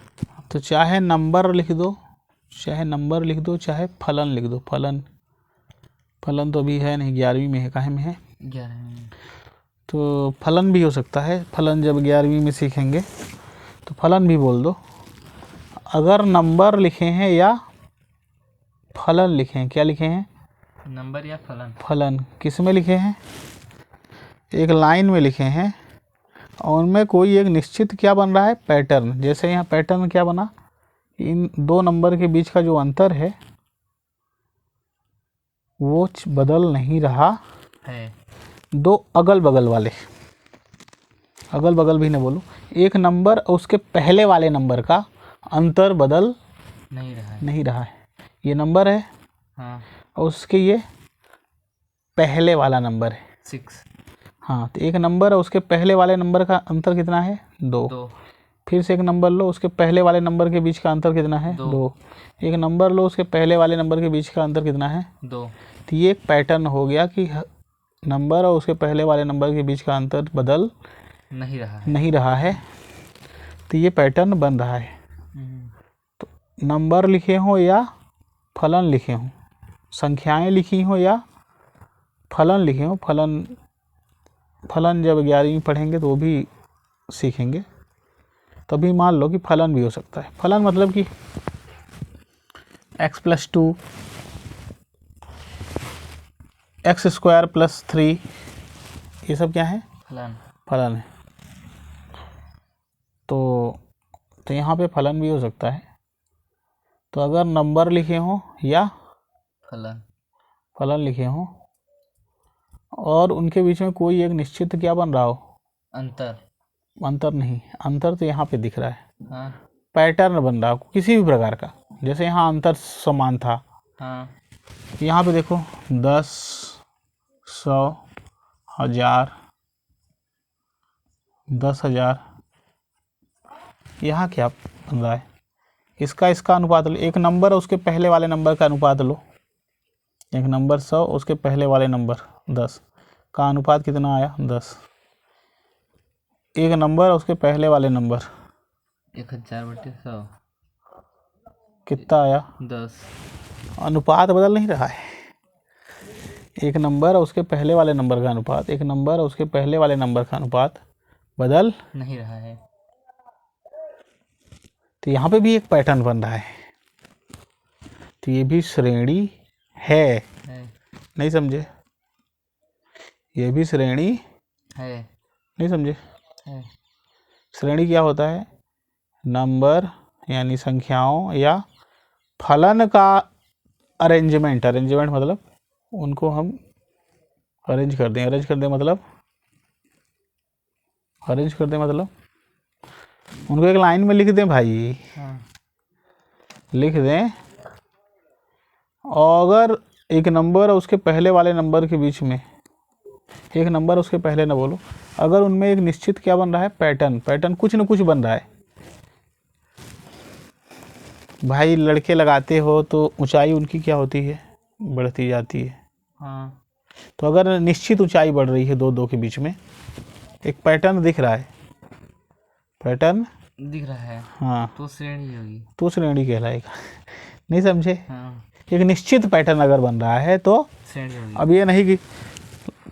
तो चाहे नंबर लिख दो, चाहे फलन लिख दो। फलन तो अभी है नहीं, 11वीं में है। काहे में है? 11 में। तो फलन भी हो सकता है। फलन जब 11वीं में सीखेंगे तो फलन भी बोल दो। अगर नंबर लिखे हैं या फलन लिखे हैं, क्या लिखे हैं? नंबर या फलन। फलन किस में लिखे हैं? एक लाइन में लिखे हैं, और उनमें कोई एक निश्चित क्या बन रहा है? पैटर्न। जैसे यहाँ पैटर्न क्या बना? इन 2 नंबर के बीच का जो अंतर है वो बदल नहीं रहा है। 2 अगल बगल वाले, अगल बगल भी ना बोलो, एक नंबर और उसके पहले वाले नंबर का अंतर बदल नहीं रहा है। ये नंबर है, हाँ, और उसके ये पहले वाला नंबर है 6। हाँ, तो एक नंबर और उसके पहले वाले नंबर का अंतर कितना है? 2। फिर से एक नंबर लो, उसके पहले वाले नंबर के बीच का अंतर कितना है? 2। एक नंबर लो, उसके पहले वाले नंबर के बीच का अंतर कितना है? 2। तो ये एक पैटर्न हो गया कि नंबर और उसके पहले वाले नंबर के बीच का अंतर बदल नहीं रहा है। तो ये पैटर्न बन रहा है। तो नंबर लिखे हों या फलन लिखे हों, संख्याएं लिखी हों या फलन लिखे हों, फलन जब 11वीं पढ़ेंगे तो वो भी सीखेंगे तभी मान लो कि फलन भी हो सकता है। फलन मतलब कि x+2 x² + 3 ये सब क्या है? फलन। फलन है। तो यहाँ पे फलन भी हो सकता है। तो अगर नंबर लिखे हों या फलन लिखे हों और उनके बीच में कोई एक निश्चित क्या बन रहा हो? अंतर नहीं, अंतर तो यहाँ पे दिख रहा है। हाँ। पैटर्न बन रहा हो किसी भी प्रकार का। जैसे यहाँ अंतर समान था। हाँ। यहाँ पे देखो 10, 100, 1000, 10,000, यहाँ क्या बन रहा है? इसका अनुपात लो। एक नंबर उसके पहले वाले नंबर का अनुपात लो। एक नंबर 100 उसके पहले वाले नंबर 10 का अनुपात कितना आया? 10। एक नंबर उसके पहले वाले नंबर 1000/100 कितना आया? 10। अनुपात बदल नहीं रहा है। एक नंबर और उसके पहले वाले नंबर का अनुपात, एक नंबर और उसके पहले वाले नंबर का अनुपात बदल नहीं रहा है। तो यहाँ पे भी एक पैटर्न बन रहा है। तो ये भी श्रेणी है। नहीं समझे? ये भी श्रेणी है। नहीं समझे? श्रेणी क्या होता है? नंबर यानी संख्याओं या फलन का अरेंजमेंट। अरेंजमेंट मतलब उनको हम अरेंज कर दें। अरेंज कर दें मतलब उनको एक लाइन में लिख दें भाई। हाँ। लिख दें। और अगर एक नंबर और उसके पहले वाले नंबर के बीच में, एक नंबर उसके पहले ना बोलो, अगर उनमें एक निश्चित क्या बन रहा है? पैटर्न कुछ न कुछ बन रहा है। भाई लड़के लगाते हो तो ऊंचाई उनकी क्या होती है? बढ़ती जाती है। हाँ। तो अगर निश्चित ऊंचाई बढ़ रही है दो के बीच में, एक पैटर्न दिख रहा है। पैटर्न दिख रहा है। हाँ, तो श्रेणी होगी। तो श्रेणी कहलाएगा। नहीं समझे? हाँ। एक निश्चित पैटर्न अगर बन रहा है तो श्रेणी होगी। अब ये नहीं कि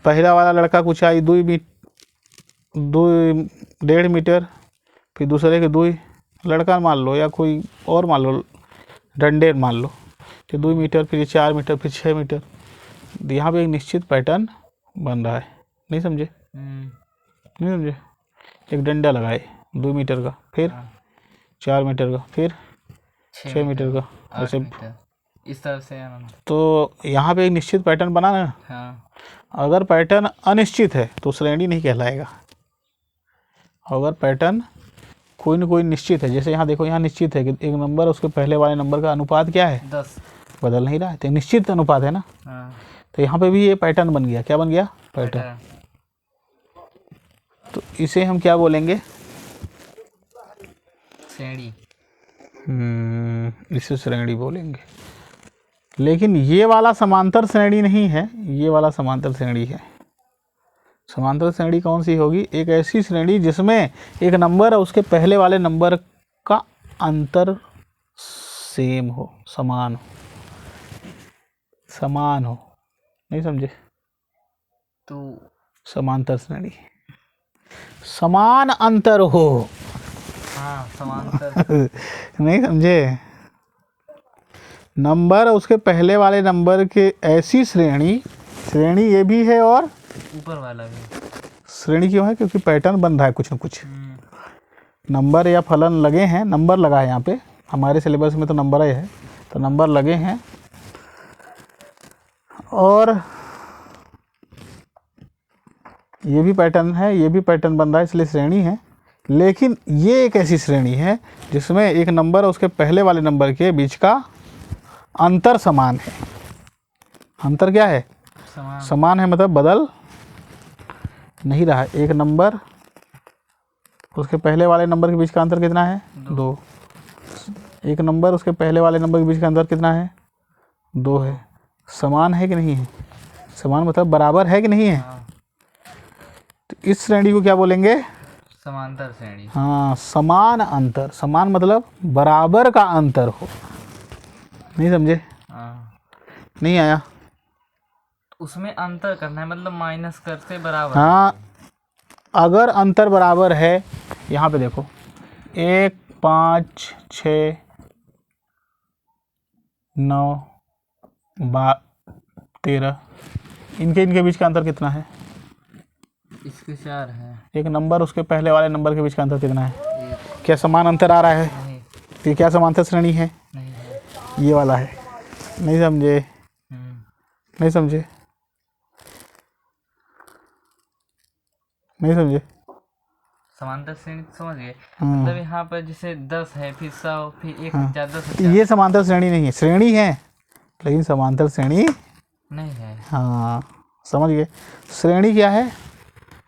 पहला वाला लड़का की ऊंचाई 1.5 मीटर, फिर दूसरे के 2 लड़का मान लो या कोई और मान लो, डंडे मान लो, तो 2 मीटर, फिर 4 मीटर, फिर 6 मीटर। यहाँ पे एक निश्चित पैटर्न बन रहा है। नहीं समझे? नहीं समझे? एक डंडा लगाए 2 मीटर का, फिर 4 मीटर का, फिर 6 मीटर का, ऐसे इस तरह से। तो यहाँ पे एक निश्चित पैटर्न बना ना। हाँ। अगर पैटर्न अनिश्चित है तो श्रेणी नहीं कहलाएगा। अगर पैटर्न कोई न कोई निश्चित है, जैसे यहाँ देखो, यहाँ निश्चित है कि एक नंबर उसके पहले वाले नंबर का अनुपात क्या है? 10। बदल नहीं रहा है, तो निश्चित अनुपात है ना। हाँ। तो यहाँ पे भी ये पैटर्न बन गया। क्या बन गया? पैटर्न। तो इसे हम क्या बोलेंगे? श्रेणी। इसे श्रेणी बोलेंगे। लेकिन ये वाला समांतर श्रेणी नहीं है, ये वाला समांतर श्रेणी है। समांतर श्रेणी कौन सी होगी? एक ऐसी श्रेणी जिसमें एक नंबर और उसके पहले वाले नंबर का अंतर सेम हो, समान हो। नहीं समझे? तो समांतर श्रेणी समान अंतर हो। हाँ, समांतर। नहीं समझे? नंबर और उसके पहले वाले नंबर के ऐसी श्रेणी ये भी है और ऊपर वाला भी। श्रेणी क्यों है? क्योंकि पैटर्न बन रहा है कुछ न कुछ। नंबर या फलन लगे हैं, नंबर लगा है यहाँ पे। हमारे सिलेबस में तो नंबर ही है, तो नंबर लगे हैं और ये भी पैटर्न है, ये भी पैटर्न बन रहा है, इसलिए श्रेणी है। लेकिन ये एक ऐसी श्रेणी है जिसमें एक नंबर और उसके पहले वाले नंबर के बीच का अंतर समान है। अंतर क्या है? समान है, मतलब बदल नहीं रहा है। एक नंबर उसके पहले वाले नंबर के बीच का अंतर कितना है? 2। एक नंबर उसके पहले वाले नंबर के बीच का अंतर कितना है? 2 है। समान है कि नहीं है? समान मतलब बराबर है कि नहीं है? तो इस श्रेणी को क्या बोलेंगे? समांतर श्रेणी। हाँ, समान अंतर। समान मतलब बराबर का अंतर हो। नहीं समझे? नहीं आया? उसमें अंतर करना है, मतलब माइनस करके बराबर। हाँ, अगर अंतर बराबर है, यहाँ पे देखो 1 5 6 9 13, इनके बीच का अंतर कितना है? इसके 4 है। एक नंबर उसके पहले वाले नंबर के बीच का अंतर कितना है? 1 क्या समान अंतर आ रहा है? नहीं, तो ये क्या समांतर श्रेणी है? नहीं है। ये वाला है। नहीं समझे? नहीं समझे? नहीं समझे? समांतर श्रेणी तो समझ गए। हाँ। मतलब यहाँ पर जैसे 10 है, फिर 100, फिर 1000, 10,000। ये समांतर श्रेणी नहीं है, श्रेणी है लेकिन समांतर श्रेणी नहीं है। हाँ, समझ गए। श्रेणी क्या है?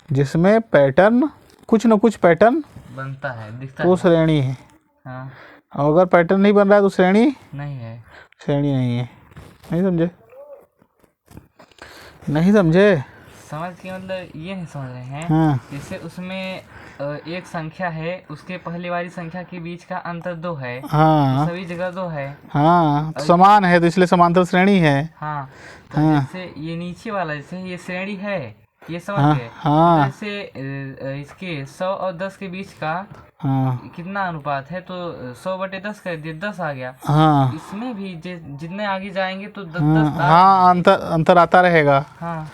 जिसमें पैटर्न, कुछ न कुछ पैटर्न बनता है, दिखता तो है। श्रेणी है। हाँ, और अगर पैटर्न नहीं बन रहा है तो श्रेणी नहीं है। श्रेणी नहीं है। नहीं समझे? नहीं समझे? समझ के मतलब ये नहीं समझ रहे हैं। हाँ जैसे उसमें एक संख्या है, उसके पहले वाली संख्या के बीच का अंतर 2 है, हाँ सभी जगह 2 है। हाँ, तो समान है तो इसलिए समांतर श्रेणी है। हाँ, तो हाँ। जैसे ये नीचे वाला, जैसे ये श्रेणी है, ये समझ हाँ गए। हाँ जैसे इसके 100 और 10 के बीच का हाँ कितना अनुपात है, तो 100/10 कर दिए, 10 आ गया। हाँ इसमें भी जितने आगे जाएंगे तो 10 हाँ 10 हाँ, अंतर आता रहेगा। हाँ,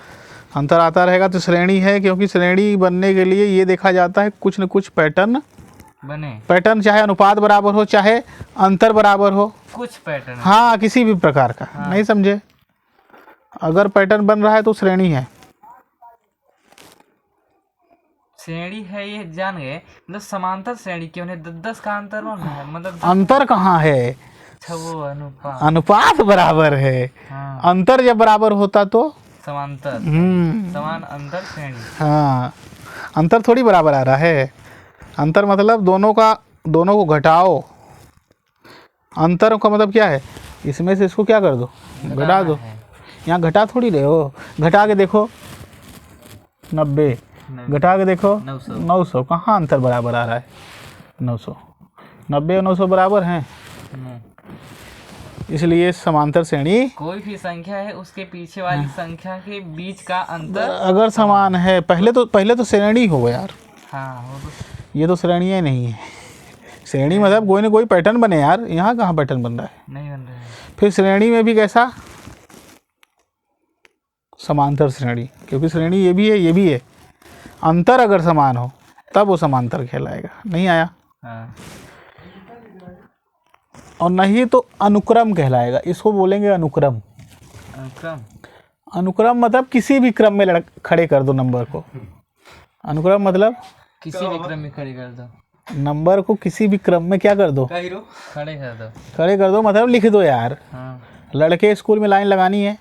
अंतर आता रहेगा तो श्रेणी है, क्योंकि श्रेणी बनने के लिए ये देखा जाता है कुछ न कुछ पैटर्न बने, चाहे अनुपात बराबर हो चाहे अंतर बराबर हो, कुछ पैटर्न। हाँ किसी भी प्रकार का। हाँ। नहीं समझे? अगर पैटर्न बन रहा है तो श्रेणी है। श्रेणी है ये जान गए, मतलब समांतर श्रेणी क्यों है? 10 का अंतर बन रहा है, मतलब अंतर कहाँ है? वो अनुपात। अनुपात बराबर है। हाँ, अंतर जब बराबर होता तो समांतर, समान अंतर श्रेणी। हाँ, अंतर थोड़ी बराबर आ रहा है। अंतर मतलब दोनों को घटाओ। अंतर का मतलब क्या है? इसमें से इसको क्या कर दो? घटा दो। है। यहाँ घटा थोड़ी रहे हो, घटा के देखो 90, घटा के देखो 900, कहाँ अंतर बराबर आ रहा है? 900, 90 और 900 बराबर हैं, इसलिए समांतर श्रेणी। कोई भी संख्या है, उसके पीछे वाली संख्या के बीच का अंतर अगर समान है, पहले तो श्रेणी हो यार। हाँ, वो तो ये तो श्रेणियाँ नहीं है। श्रेणी मतलब कोई ना कोई पैटर्न बने यार, यहाँ कहाँ पैटर्न बन रहा है? नहीं बन रहा है। फिर श्रेणी में भी कैसा? समांतर श्रेणी, क्योंकि श्रेणी ये भी है ये भी है। अंतर अगर समान हो तब वो समांतर कहलाएगा। नहीं आया? हाँ, और नहीं तो अनुक्रम कहलाएगा। इसको बोलेंगे अनुक्रम। अनुक्रम। अनुक्रम मतलब किसी भी क्रम में खड़े कर दो नंबर को। अनुक्रम मतलब किसी भी क्रम में खड़े कर दो, नंबर को किसी भी क्रम में क्या कर दो? खड़े कर दो। खड़े कर दो मतलब लिख दो यार। हाँ। लड़के स्कूल में लाइन लगानी है,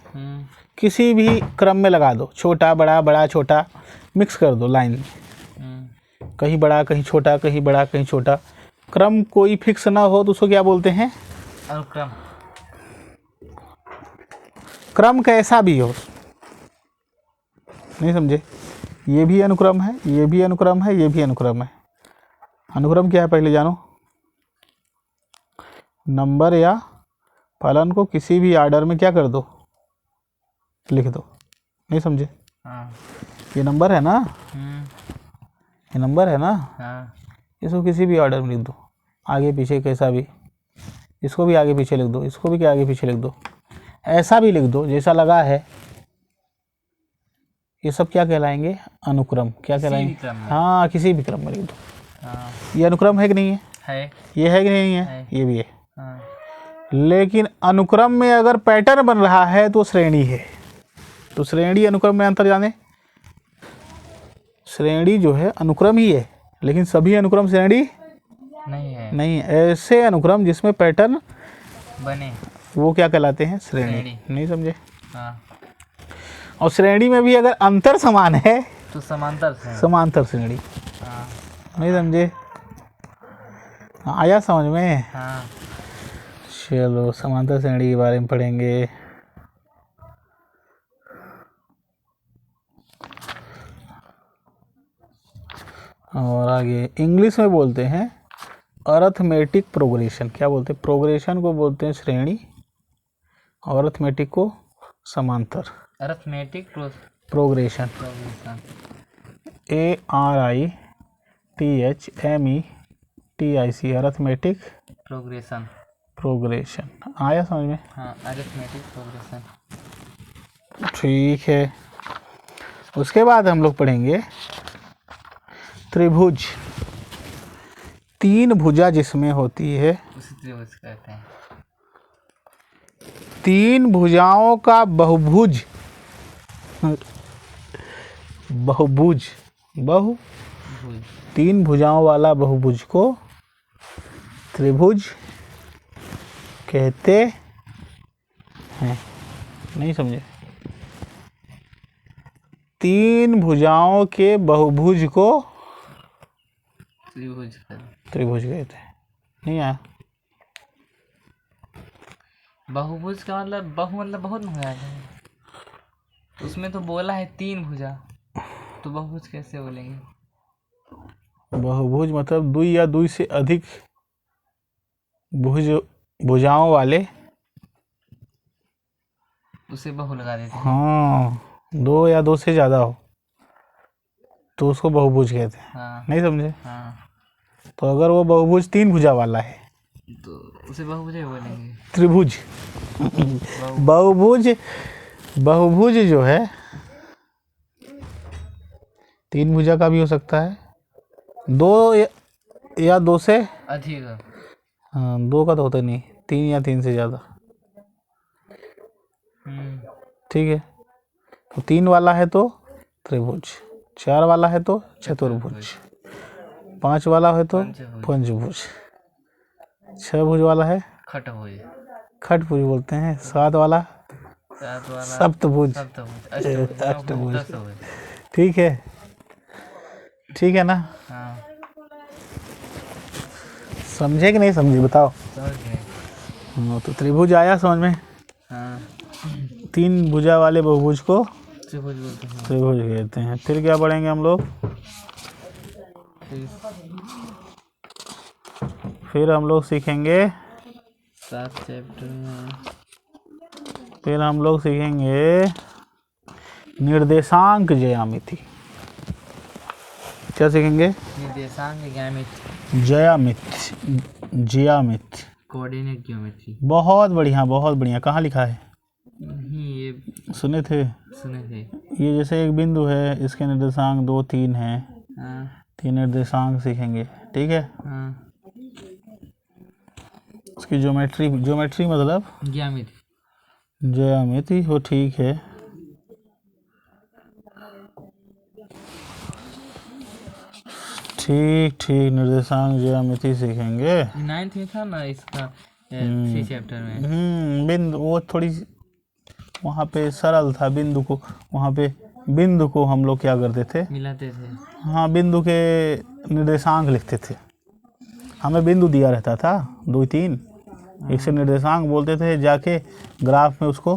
किसी भी क्रम में लगा दो, छोटा बड़ा बड़ा छोटा मिक्स कर दो लाइन। कहीं बड़ा कहीं छोटा, कहीं बड़ा कहीं छोटा, क्रम कोई फिक्स ना हो तो उसको क्या बोलते हैं? अनुक्रम। क्रम कैसा भी हो। नहीं समझे? ये भी अनुक्रम है, ये भी अनुक्रम है, ये भी अनुक्रम है। अनुक्रम क्या है पहले जानो। नंबर या फलन को किसी भी आर्डर में क्या कर दो? लिख दो। नहीं समझे? हाँ। ये नंबर है ना, ये नंबर है ना, हाँ। इसको किसी भी ऑर्डर में लिख दो, आगे पीछे कैसा भी। इसको भी आगे पीछे लिख दो, इसको भी क्या आगे पीछे लिख दो, ऐसा भी लिख दो जैसा लगा है। ये सब क्या कहलाएंगे? अनुक्रम। क्या कहलाएंगे? हाँ, किसी भी क्रम में लिख दो। हाँ। ये अनुक्रम है कि नहीं है? है। ये है कि नहीं है? ये भी है। हाँ। लेकिन अनुक्रम में अगर पैटर्न बन रहा है तो श्रेणी है। तो श्रेणी अनुक्रम में अंतर जाने। श्रेणी जो है अनुक्रम ही है, लेकिन सभी अनुक्रम श्रेणी नहीं है। नहीं है। ऐसे अनुक्रम जिसमें पैटर्न बने वो क्या कहलाते हैं? श्रेणी। नहीं समझे? हाँ। और श्रेणी में भी अगर अंतर समान है तो समांतर श्रेणी। समांतर श्रेणी। हाँ। नहीं समझे? आया समझ में? हाँ। चलो समांतर श्रेणी के बारे में पढ़ेंगे। और आगे इंग्लिश में बोलते हैं अरिथमेटिक प्रोग्रेशन। क्या बोलते हैं? प्रोग्रेशन को बोलते हैं श्रेणी और अरिथमेटिक को समांतर। Arithmetic progression. ARITHMETIC arithmetic progression. Progression आया समझ में? हाँ, अरिथमेटिक प्रोग्रेशन। ठीक है। उसके बाद हम लोग पढ़ेंगे त्रिभुज। तीन भुजा जिसमें होती है, उसी त्रिभुज कहते हैं। तीन भुजाओं का बहुभुज, बहुभुज बहु भुज। तीन भुजाओं वाला बहुभुज को त्रिभुज कहते हैं। नहीं समझे? तीन भुजाओं के बहुभुज को त्रिभुज कहते त्रिभुज कहते हैं। नहीं आया? बहुभुज का मतलब बहु मतलब बहुत हो जाता है। उसमें तो बोला है तीन भुजा, तो बहुभुज कैसे बोलेंगे? बहुभुज मतलब दुई या दुई से अधिक भुजाओं वाले। उसे बहु लगा देते हैं। हाँ, दो या दो से ज़्यादा हो तो उसको बहुभुज कहते हैं। हाँ। नहीं समझे? हाँ, तो अगर वो बहुभुज तीन भुजा वाला है तो उसे बहुभुज ही बोलेंगे। त्रिभुज। बहुभुज बहुभुज जो है तीन भुजा का भी हो सकता है, दो या दो से अधिक। हाँ, दो का तो होता नहीं, तीन या तीन से ज़्यादा। ठीक है। तो तीन वाला है तो त्रिभुज, चार वाला है तो चतुर्भुज, पांच वाला है तो पंचभुज, छह भुज वाला है खटभुज। खटभुज बोलते हैं, सात वाला सात वाला सप्तभुज, सप्तभुज, अष्टभुज। दसभुज। ठीक है, ठीक है ना? हाँ, समझे कि नहीं समझे बताओ? समझ गए। हाँ, तो त्रिभुज आया समझ में? हाँ, तीन भुजा वाले बहुभुज को त्रिभुज बोलते हैं। त्रिभुज कहते हैं। फिर क्या पढ़ेंगे हम लोग? फिर हम लोग सीखेंगे 7 चैप्टर में। फिर हम लोग सीखेंगे निर्देशांक ज्यामिति। क्या सीखेंगे? निर्देशांक ज्यामिति, ज्यामिति। Coordinate geometry. बहुत बढ़िया, बहुत बढ़िया। कहाँ लिखा है? नहीं, ये सुने थे? सुने थे। ये जैसे एक बिंदु है, इसके निर्देशांक 2, 3 हैं। हाँ, 3 निर्देशांक सीखेंगे। ठीक है। हाँ, उसकी ज्योमेट्री मतलब ज्यामिति। ज्यामिति हो। ठीक है। ठीक ठीक, निर्देशांक ज्यामिति सीखेंगे। 9th में था ना इसका 3 चैप्टर में। बिंदु वो थोड़ी वहाँ पे सरल था। बिंदु को वहाँ पे बिंदु को हम लोग क्या करते थे? मिलाते थे। हाँ, बिंदु के निर्देशांक लिखते थे। हमें बिंदु दिया रहता था 2, 3, इसे निर्देशांक बोलते थे। जाके ग्राफ में उसको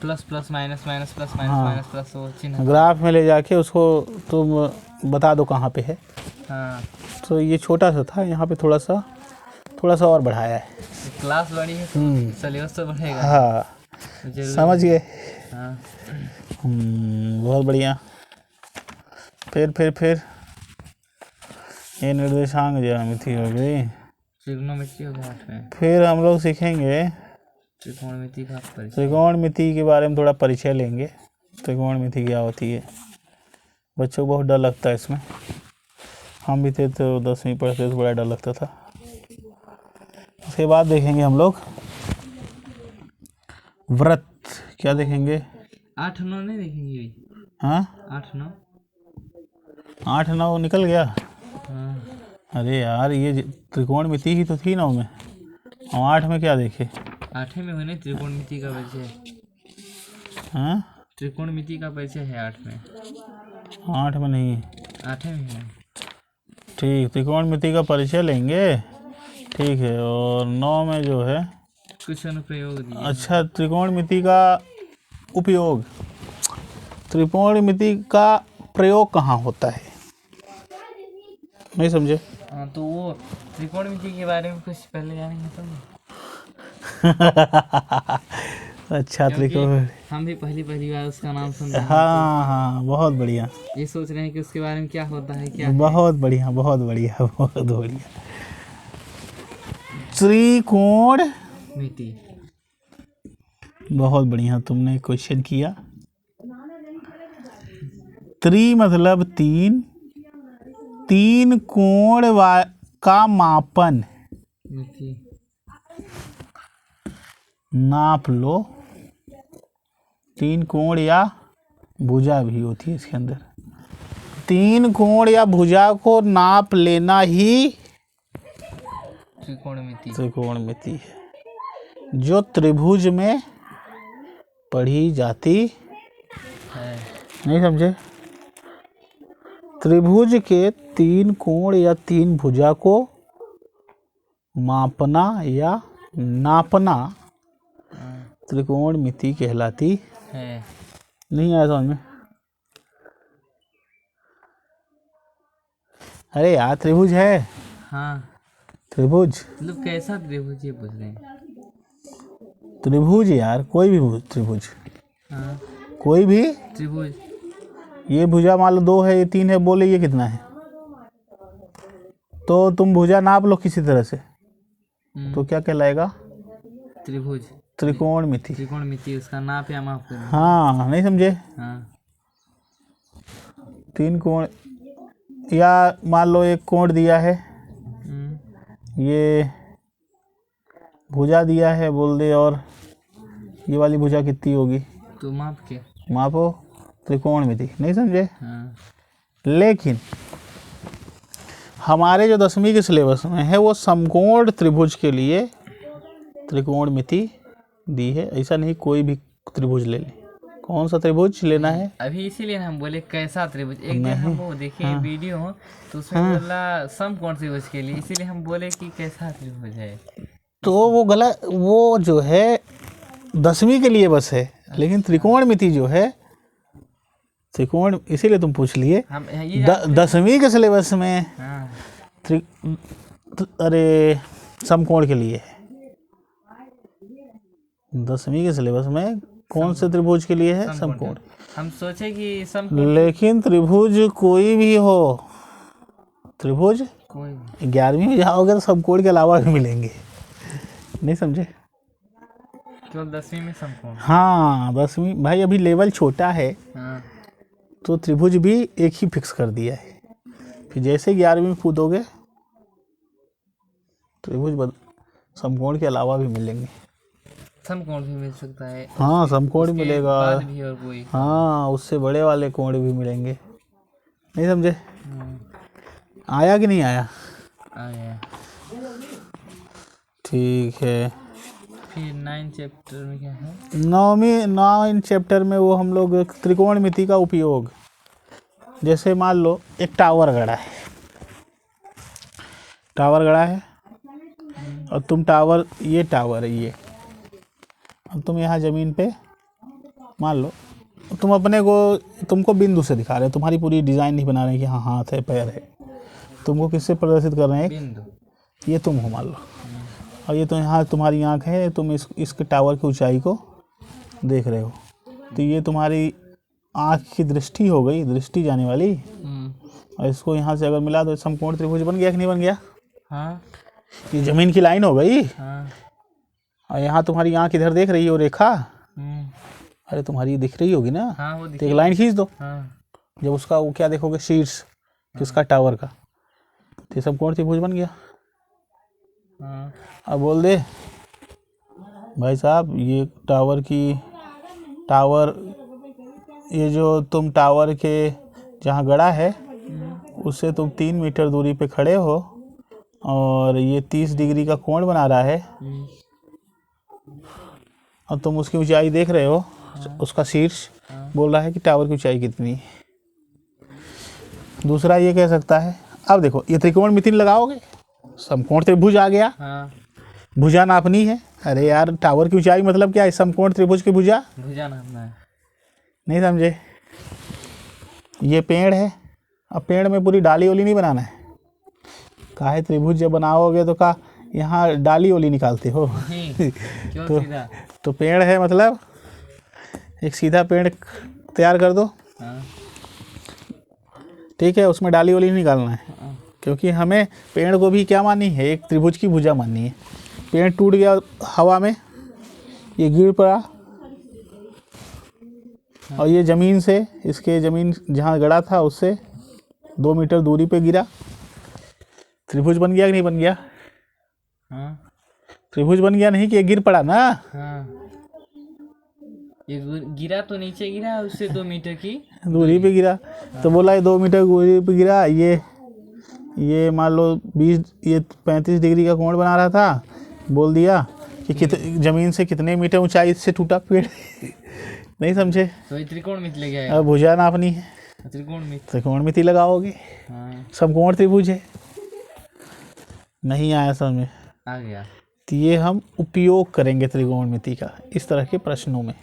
plus plus minus minus plus minus minus plus वो चिन्ह। ग्राफ में ले जाके उसको तुम बता दो कहाँ पे है। हाँ, तो ये छोटा सा था, यहाँ पे थोड़ा सा और बढ़ाया है। क्लास बड़ी है तो सिलेबस तो बढ़ेगा। हाँ, जरूरी। समझ गए? हाँ, बहुत बढ़िया। फिर ये निर्देशांक ज्यामिति हो गई। ट्रिग्नोमेट्री हो गया 8 में। फिर हम लोग सीखेंगे त्रिकोणमिति का परिचय। त्रिकोणमिति के बारे में थोड़ा परिचय लेंगे। त्रिकोणमिति क्या होती है? बच्चों को बहुत डर लगता है इसमें। हम भी थे तो 10वीं पढ़ते तो बड़ा डर लगता था। उसके बाद देखेंगे हम लोग व्रत। क्या देखेंगे? 8, 9 नहीं देखेंगे अभी? हाँ, 8, 9। 8, 9 निकल गया। हाँ, अरे यार, ये त्रिकोणमिति ही तो थी 9 में, और 8 में क्या देखे? 8 में होने त्रिकोणमिति का परिचय। हाँ, त्रिकोणमिति का परिचय है 8 में। 8 में नहीं। 8 में है। ठीक, त्रिकोणमिति का परिचय लेंगे। ठीक है। और 9 में जो है कुछ अनुप्रयोग दिए। अच्छा, त्रिकोणमिति का उपयोग, त्रिकोणमिति का प्रयोग कहाँ होता है? नहीं समझे? हाँ, तो वो त्रिकोणमिति के बारे में कुछ पहले जानेंगे तो। अच्छा क्योंकि त्रिकोण, हम भी पहली पहली बार उसका नाम सुन रहे हैं। हाँ हाँ बहुत बढ़िया, ये सोच रहे हैं कि उसके बारे में क्या होता है, क्या है। बहुत बढ़िया बहुत बढ़िया बहुत बढ़िया। त्रिकोण मिट्टी। बहुत बढ़िया तुमने क्वेश्चन किया। त्रि मतलब तीन, तीन कोण का मापन, मिट्टी। नाप लो। तीन कोण या भुजा भी होती है इसके अंदर। तीन कोण या भुजा को नाप लेना ही त्रिकोणमिति। त्रिकोणमिति है, जो त्रिभुज में पढ़ी जाती है। नहीं समझे? त्रिभुज के तीन कोण या तीन भुजा को मापना या नापना त्रिकोणमिति कहलाती है। नहीं आया समझ में? अरे यार त्रिभुज है, हाँ त्रिभुज मतलब कैसा त्रिभुज ये पूछ रहे हैं। त्रिभुज यार, कोई भी त्रिभुज, हाँ कोई भी। त्रिभुज। ये भुजा मान लो दो है, ये तीन है, बोले ये कितना है, तो तुम भुजा नाप लो किसी तरह से, तो क्या कहलाएगा? त्रिभुज। त्रिकोणमिति। त्रिकोणमिति उसका नाप या माप करना। हाँ नहीं समझे? हाँ। तीन कोण या मान लो एक कोण दिया है, ये भुजा दिया है बोल दे, और ये वाली भुजा कितनी होगी तो माप के मापो, त्रिकोणमिति। नहीं समझे? हाँ। लेकिन हमारे जो 10वीं के सिलेबस में है वो समकोण त्रिभुज के लिए त्रिकोणमिति दी है। ऐसा नहीं कोई भी त्रिभुज ले ले, कौन सा त्रिभुज लेना है। अभी इसीलिए हम बोले कैसा त्रिभुज। एक दिन हम वो देखे वीडियो तो उसमें बोला समकोण त्रिभुज के लिए, इसीलिए हम बोले कि कैसा त्रिभुज है। तो वो गलत, वो जो है 10वीं के लिए बस है, लेकिन त्रिकोणमिति जो है त्रिकोण, इसीलिए तुम पूछ लिए। हम ये 10वीं के सिलेबस में हाँ अरे समकोण के लिए है। 10वीं के सिलेबस में कौन से त्रिभुज के लिए है? समकोण। हम सोचे कि समकोण, लेकिन त्रिभुज कोई भी हो, त्रिभुज कोई 11वीं में जाओगे तो समकोण के अलावा भी मिलेंगे। नहीं समझे? केवल 10वीं में समकोण। हाँ 10वीं भाई, अभी लेवल छोटा है हाँ। तो त्रिभुज भी एक ही फिक्स कर दिया है। फिर जैसे 11वीं में कूदोगे त्रिभुज समकोण के अलावा भी मिलेंगे। समकोण भी मिल सकता है। हाँ समकोण उसके मिलेगा, बाद भी और कोई। हाँ उससे बड़े वाले कोण भी मिलेंगे। नहीं समझे? आया कि नहीं आया? आया। ठीक है। फिर 9 चैप्टर में क्या है? 9 चैप्टर में वो हम लोग त्रिकोणमिति का उपयोग, जैसे मान लो एक टावर गड़ा है, टावर गड़ा है और तुम टावर, ये टावर है ये, अब तुम यहाँ ज़मीन पे मान लो, तुम अपने को, तुमको बिंदु से दिखा रहे हो, तुम्हारी पूरी डिज़ाइन नहीं बना रहे कि हाँ हाथ है पैर है, तुमको किससे प्रदर्शित कर रहे हैं? बिंदु। ये तुम हो मान लो, और ये तो यहाँ तुम्हारी आँख है, तुम इसके टावर की ऊंचाई को देख रहे हो, तो ये तुम्हारी आँख की दृष्टि हो गई, दृष्टि जाने वाली। और इसको यहाँ से अगर मिला तो समकोण त्रिभुज बन गया कि नहीं बन गया? हाँ। ये जमीन की लाइन हो गई। हाँ। और यहाँ तुम्हारी आँख इधर देख रही हो रेखा, अरे तुम्हारी दिख रही होगी ना। हाँ वो तो एक लाइन खींच दो। हाँ। जब उसका वो क्या देखोगे, शीर्ष किसका, टावर का, तो ये समकोण त्रिभुज बन गया। हाँ। अब बोल दे भाई साहब, ये टावर ये जो तुम टावर के जहाँ गड़ा है उससे तुम 3 मीटर दूरी पे खड़े हो और ये 30 डिग्री का कोण बना रहा है और तुम उसकी ऊंचाई देख रहे हो। उसका शीर्ष बोल रहा है कि टावर की ऊंचाई कितनी है। दूसरा ये कह सकता है, अब देखो ये त्रिकोणमिति लगाओगे, समकोण त्रिभुज आ गया। हाँ। भुजा नापनी है। अरे यार टावर की ऊंचाई मतलब क्या है? समकोण त्रिभुज की भुजा। भुजा नापना है। नहीं समझे? ये पेड़ है, अब पेड़ में पूरी डाली वाली नहीं बनाना है। काहे त्रिभुज जब बनाओगे तो का यहाँ डाली ओली निकालते हो। क्यों तो सीधा? तो पेड़ है मतलब एक सीधा पेड़ तैयार कर दो, हाँ, ठीक है, उसमें डाली ओली नहीं निकालना है, हाँ, क्योंकि हमें पेड़ को भी क्या माननी है, एक त्रिभुज की भुजा माननी है। पेड़ टूट गया हवा में, ये गिर पड़ा और ये ज़मीन से, इसके ज़मीन जहाँ गड़ा था उससे 2 मीटर दूरी पे गिरा, त्रिभुज बन गया कि नहीं बन गया? हाँ, त्रिभुज बन गया नहीं कि ये गिर पड़ा ना। हाँ। ये गिरा तो नीचे गिरा उससे 2 मीटर की दूरी पे गिरा, तो बोला ये 2 मीटर दूरी पे गिरा, ये मान लो 35 डिग्री का कोण बना रहा था, बोल दिया कि ज़मीन से कितने मीटर ऊंचाई से टूटा पेड़। नहीं समझे? तो ये त्रिकोणमिति ले गया अब भुजा नापनी है, त्रिकोणमिति लगाओगे, हाँ, समकोण त्रिभुज है। नहीं आया समझ में? आ गया। तो ये हम उपयोग करेंगे त्रिकोणमिति का इस तरह के प्रश्नों में।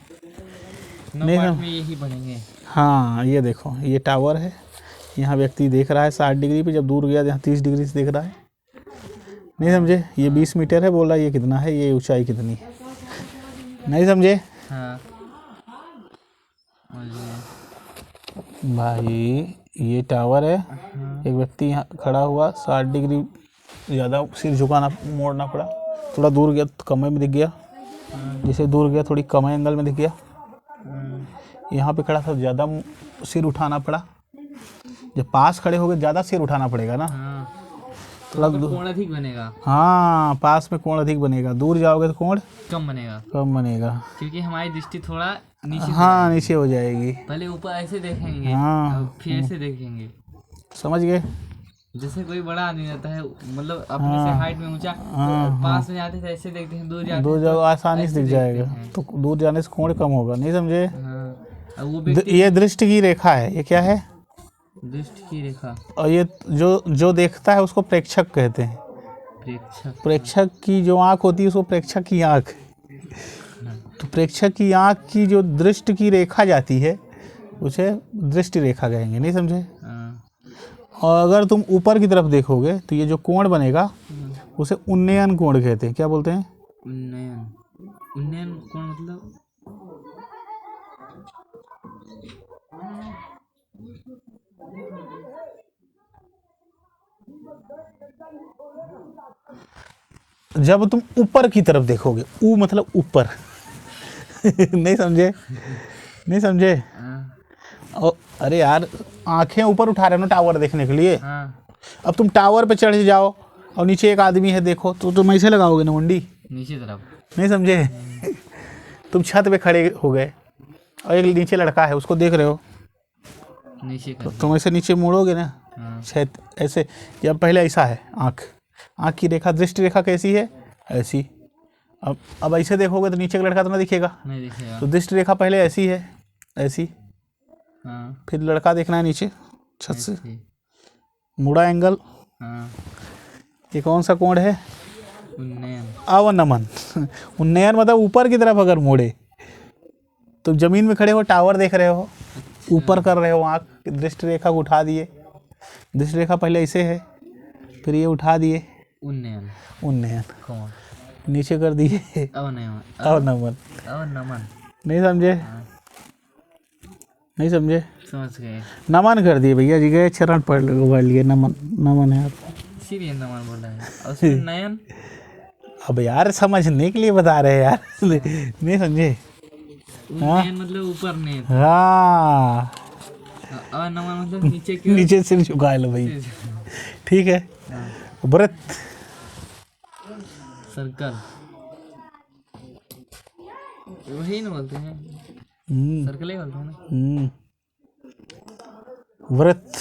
9 नहीं पार्ट में यही बनेंगे। हाँ, ये देखो, ये टावर है, यहाँ व्यक्ति देख रहा है 60 डिग्री पे, जब दूर गया यहाँ 30 डिग्री से देख रहा है। नहीं समझे? ये 20 मीटर है, बोल रहा है ये कितना है, ये ऊंचाई कितनी है। नहीं समझे? हाँ, भाई ये टावर है, एक व्यक्ति यहाँ खड़ा हुआ, 60 डिग्री ज़्यादा सिर झुकाना मोड़ना पड़ा, थोड़ा दूर गया तो कम में दिख गया, जैसे दूर गया थोड़ी कम एंगल में दिख गया। यहाँ पे खड़ा था ज़्यादा सिर उठाना पड़ा, जब पास खड़े हो गए ज़्यादा सिर उठाना पड़ेगा ना, थोड़ा कोण अधिक बनेगा। हाँ, पास में कोण अधिक बनेगा, दूर जाओगे तो कोण कम बनेगा, कम बनेगा, क्योंकि हमारी दृष्टि थोड़ा नीचे हाँ नीचे हो जाएगी। पहले ऊपर ऐसे देखेंगे, हाँ, और फिर ऐसे देखेंगे। समझ गए? जैसे कोई बड़ा आदमी रहता है, मतलब अपने से हाइट में ऊंचा, तो पास में जाते थे ऐसे देखते हैं, दूर जाते दूर जाओ आसानी से दिख जाएगा, तो दूर जाने से कोण कम होगा। नहीं समझे? हाँ, और वो ये दृष्टि की रेखा है, ये क्या है? दृष्टि की रेखा। और ये जो देखता है उसको प्रेक्षक कहते हैं। प्रेक्षक की जो आँख होती है उसको प्रेक्षक की आँख, तो प्रेक्षक की आँख की जो दृष्टि की रेखा जाती है उसे दृष्टि रेखा कहेंगे। नहीं समझे? और अगर तुम ऊपर की तरफ देखोगे तो ये जो कोण बनेगा उसे उन्नयन कोण कहते हैं। क्या बोलते हैं? उन्नयन कोण मतलब? जब तुम ऊपर की तरफ देखोगे, ऊ मतलब ऊपर। नहीं समझे? नहीं समझे? और अरे यार, आंखें ऊपर उठा रहे हो ना टावर देखने के लिए। अब तुम टावर पे चढ़ जाओ और नीचे एक आदमी है देखो, तो तुम ऐसे लगाओगे ना मुंडी नीचे तरफ। नहीं समझे? तुम छत पे खड़े हो गए और एक नीचे लड़का है उसको देख रहे हो, नीचे तो तुम ऐसे नीचे मुड़ोगे ना, शायद ऐसे। या पहले ऐसा है, आँख की रेखा, दृष्टि रेखा कैसी है? ऐसी। अब ऐसे देखोगे तो नीचे का लड़का तो ना दिखेगा, नहीं दिखेगा। तो दृष्टि रेखा पहले ऐसी है, ऐसी, फिर लड़का देखना है नीचे छत से, मुड़ा एंगल। ये कौन सा कोण है? उन्नयन। अवनमन। उन्नयन मतलब ऊपर की तरफ अगर मुड़े, तो जमीन में खड़े हो, टावर देख रहे हो, ऊपर कर रहे हो, आँख दृष्टि रेखा को उठा दिए, दृष्टि रेखा पहले ऐसे है, फिर ये उठा दिए, उन्नयन, नीचे कर दिए, अवनमन। नहीं समझे? नहीं समझे? समझ गए। नमन कर दिए भैया जी, गए चरण पढ़ लिए, नमन है। इसीलिए नमन बोला है। और उसमें नयन? अब यार समझने के लिए बता रहे हैं यार। नहीं समझे? नयन मतलब ऊपर नयन। हाँ, नमन मतलब नीचे की, नीचे सिर झुका लो भाई। ठीक है। व्रत, सर्कल, वही ना बोलते हैं, सर्कल ही बोलते हैं ना। व्रत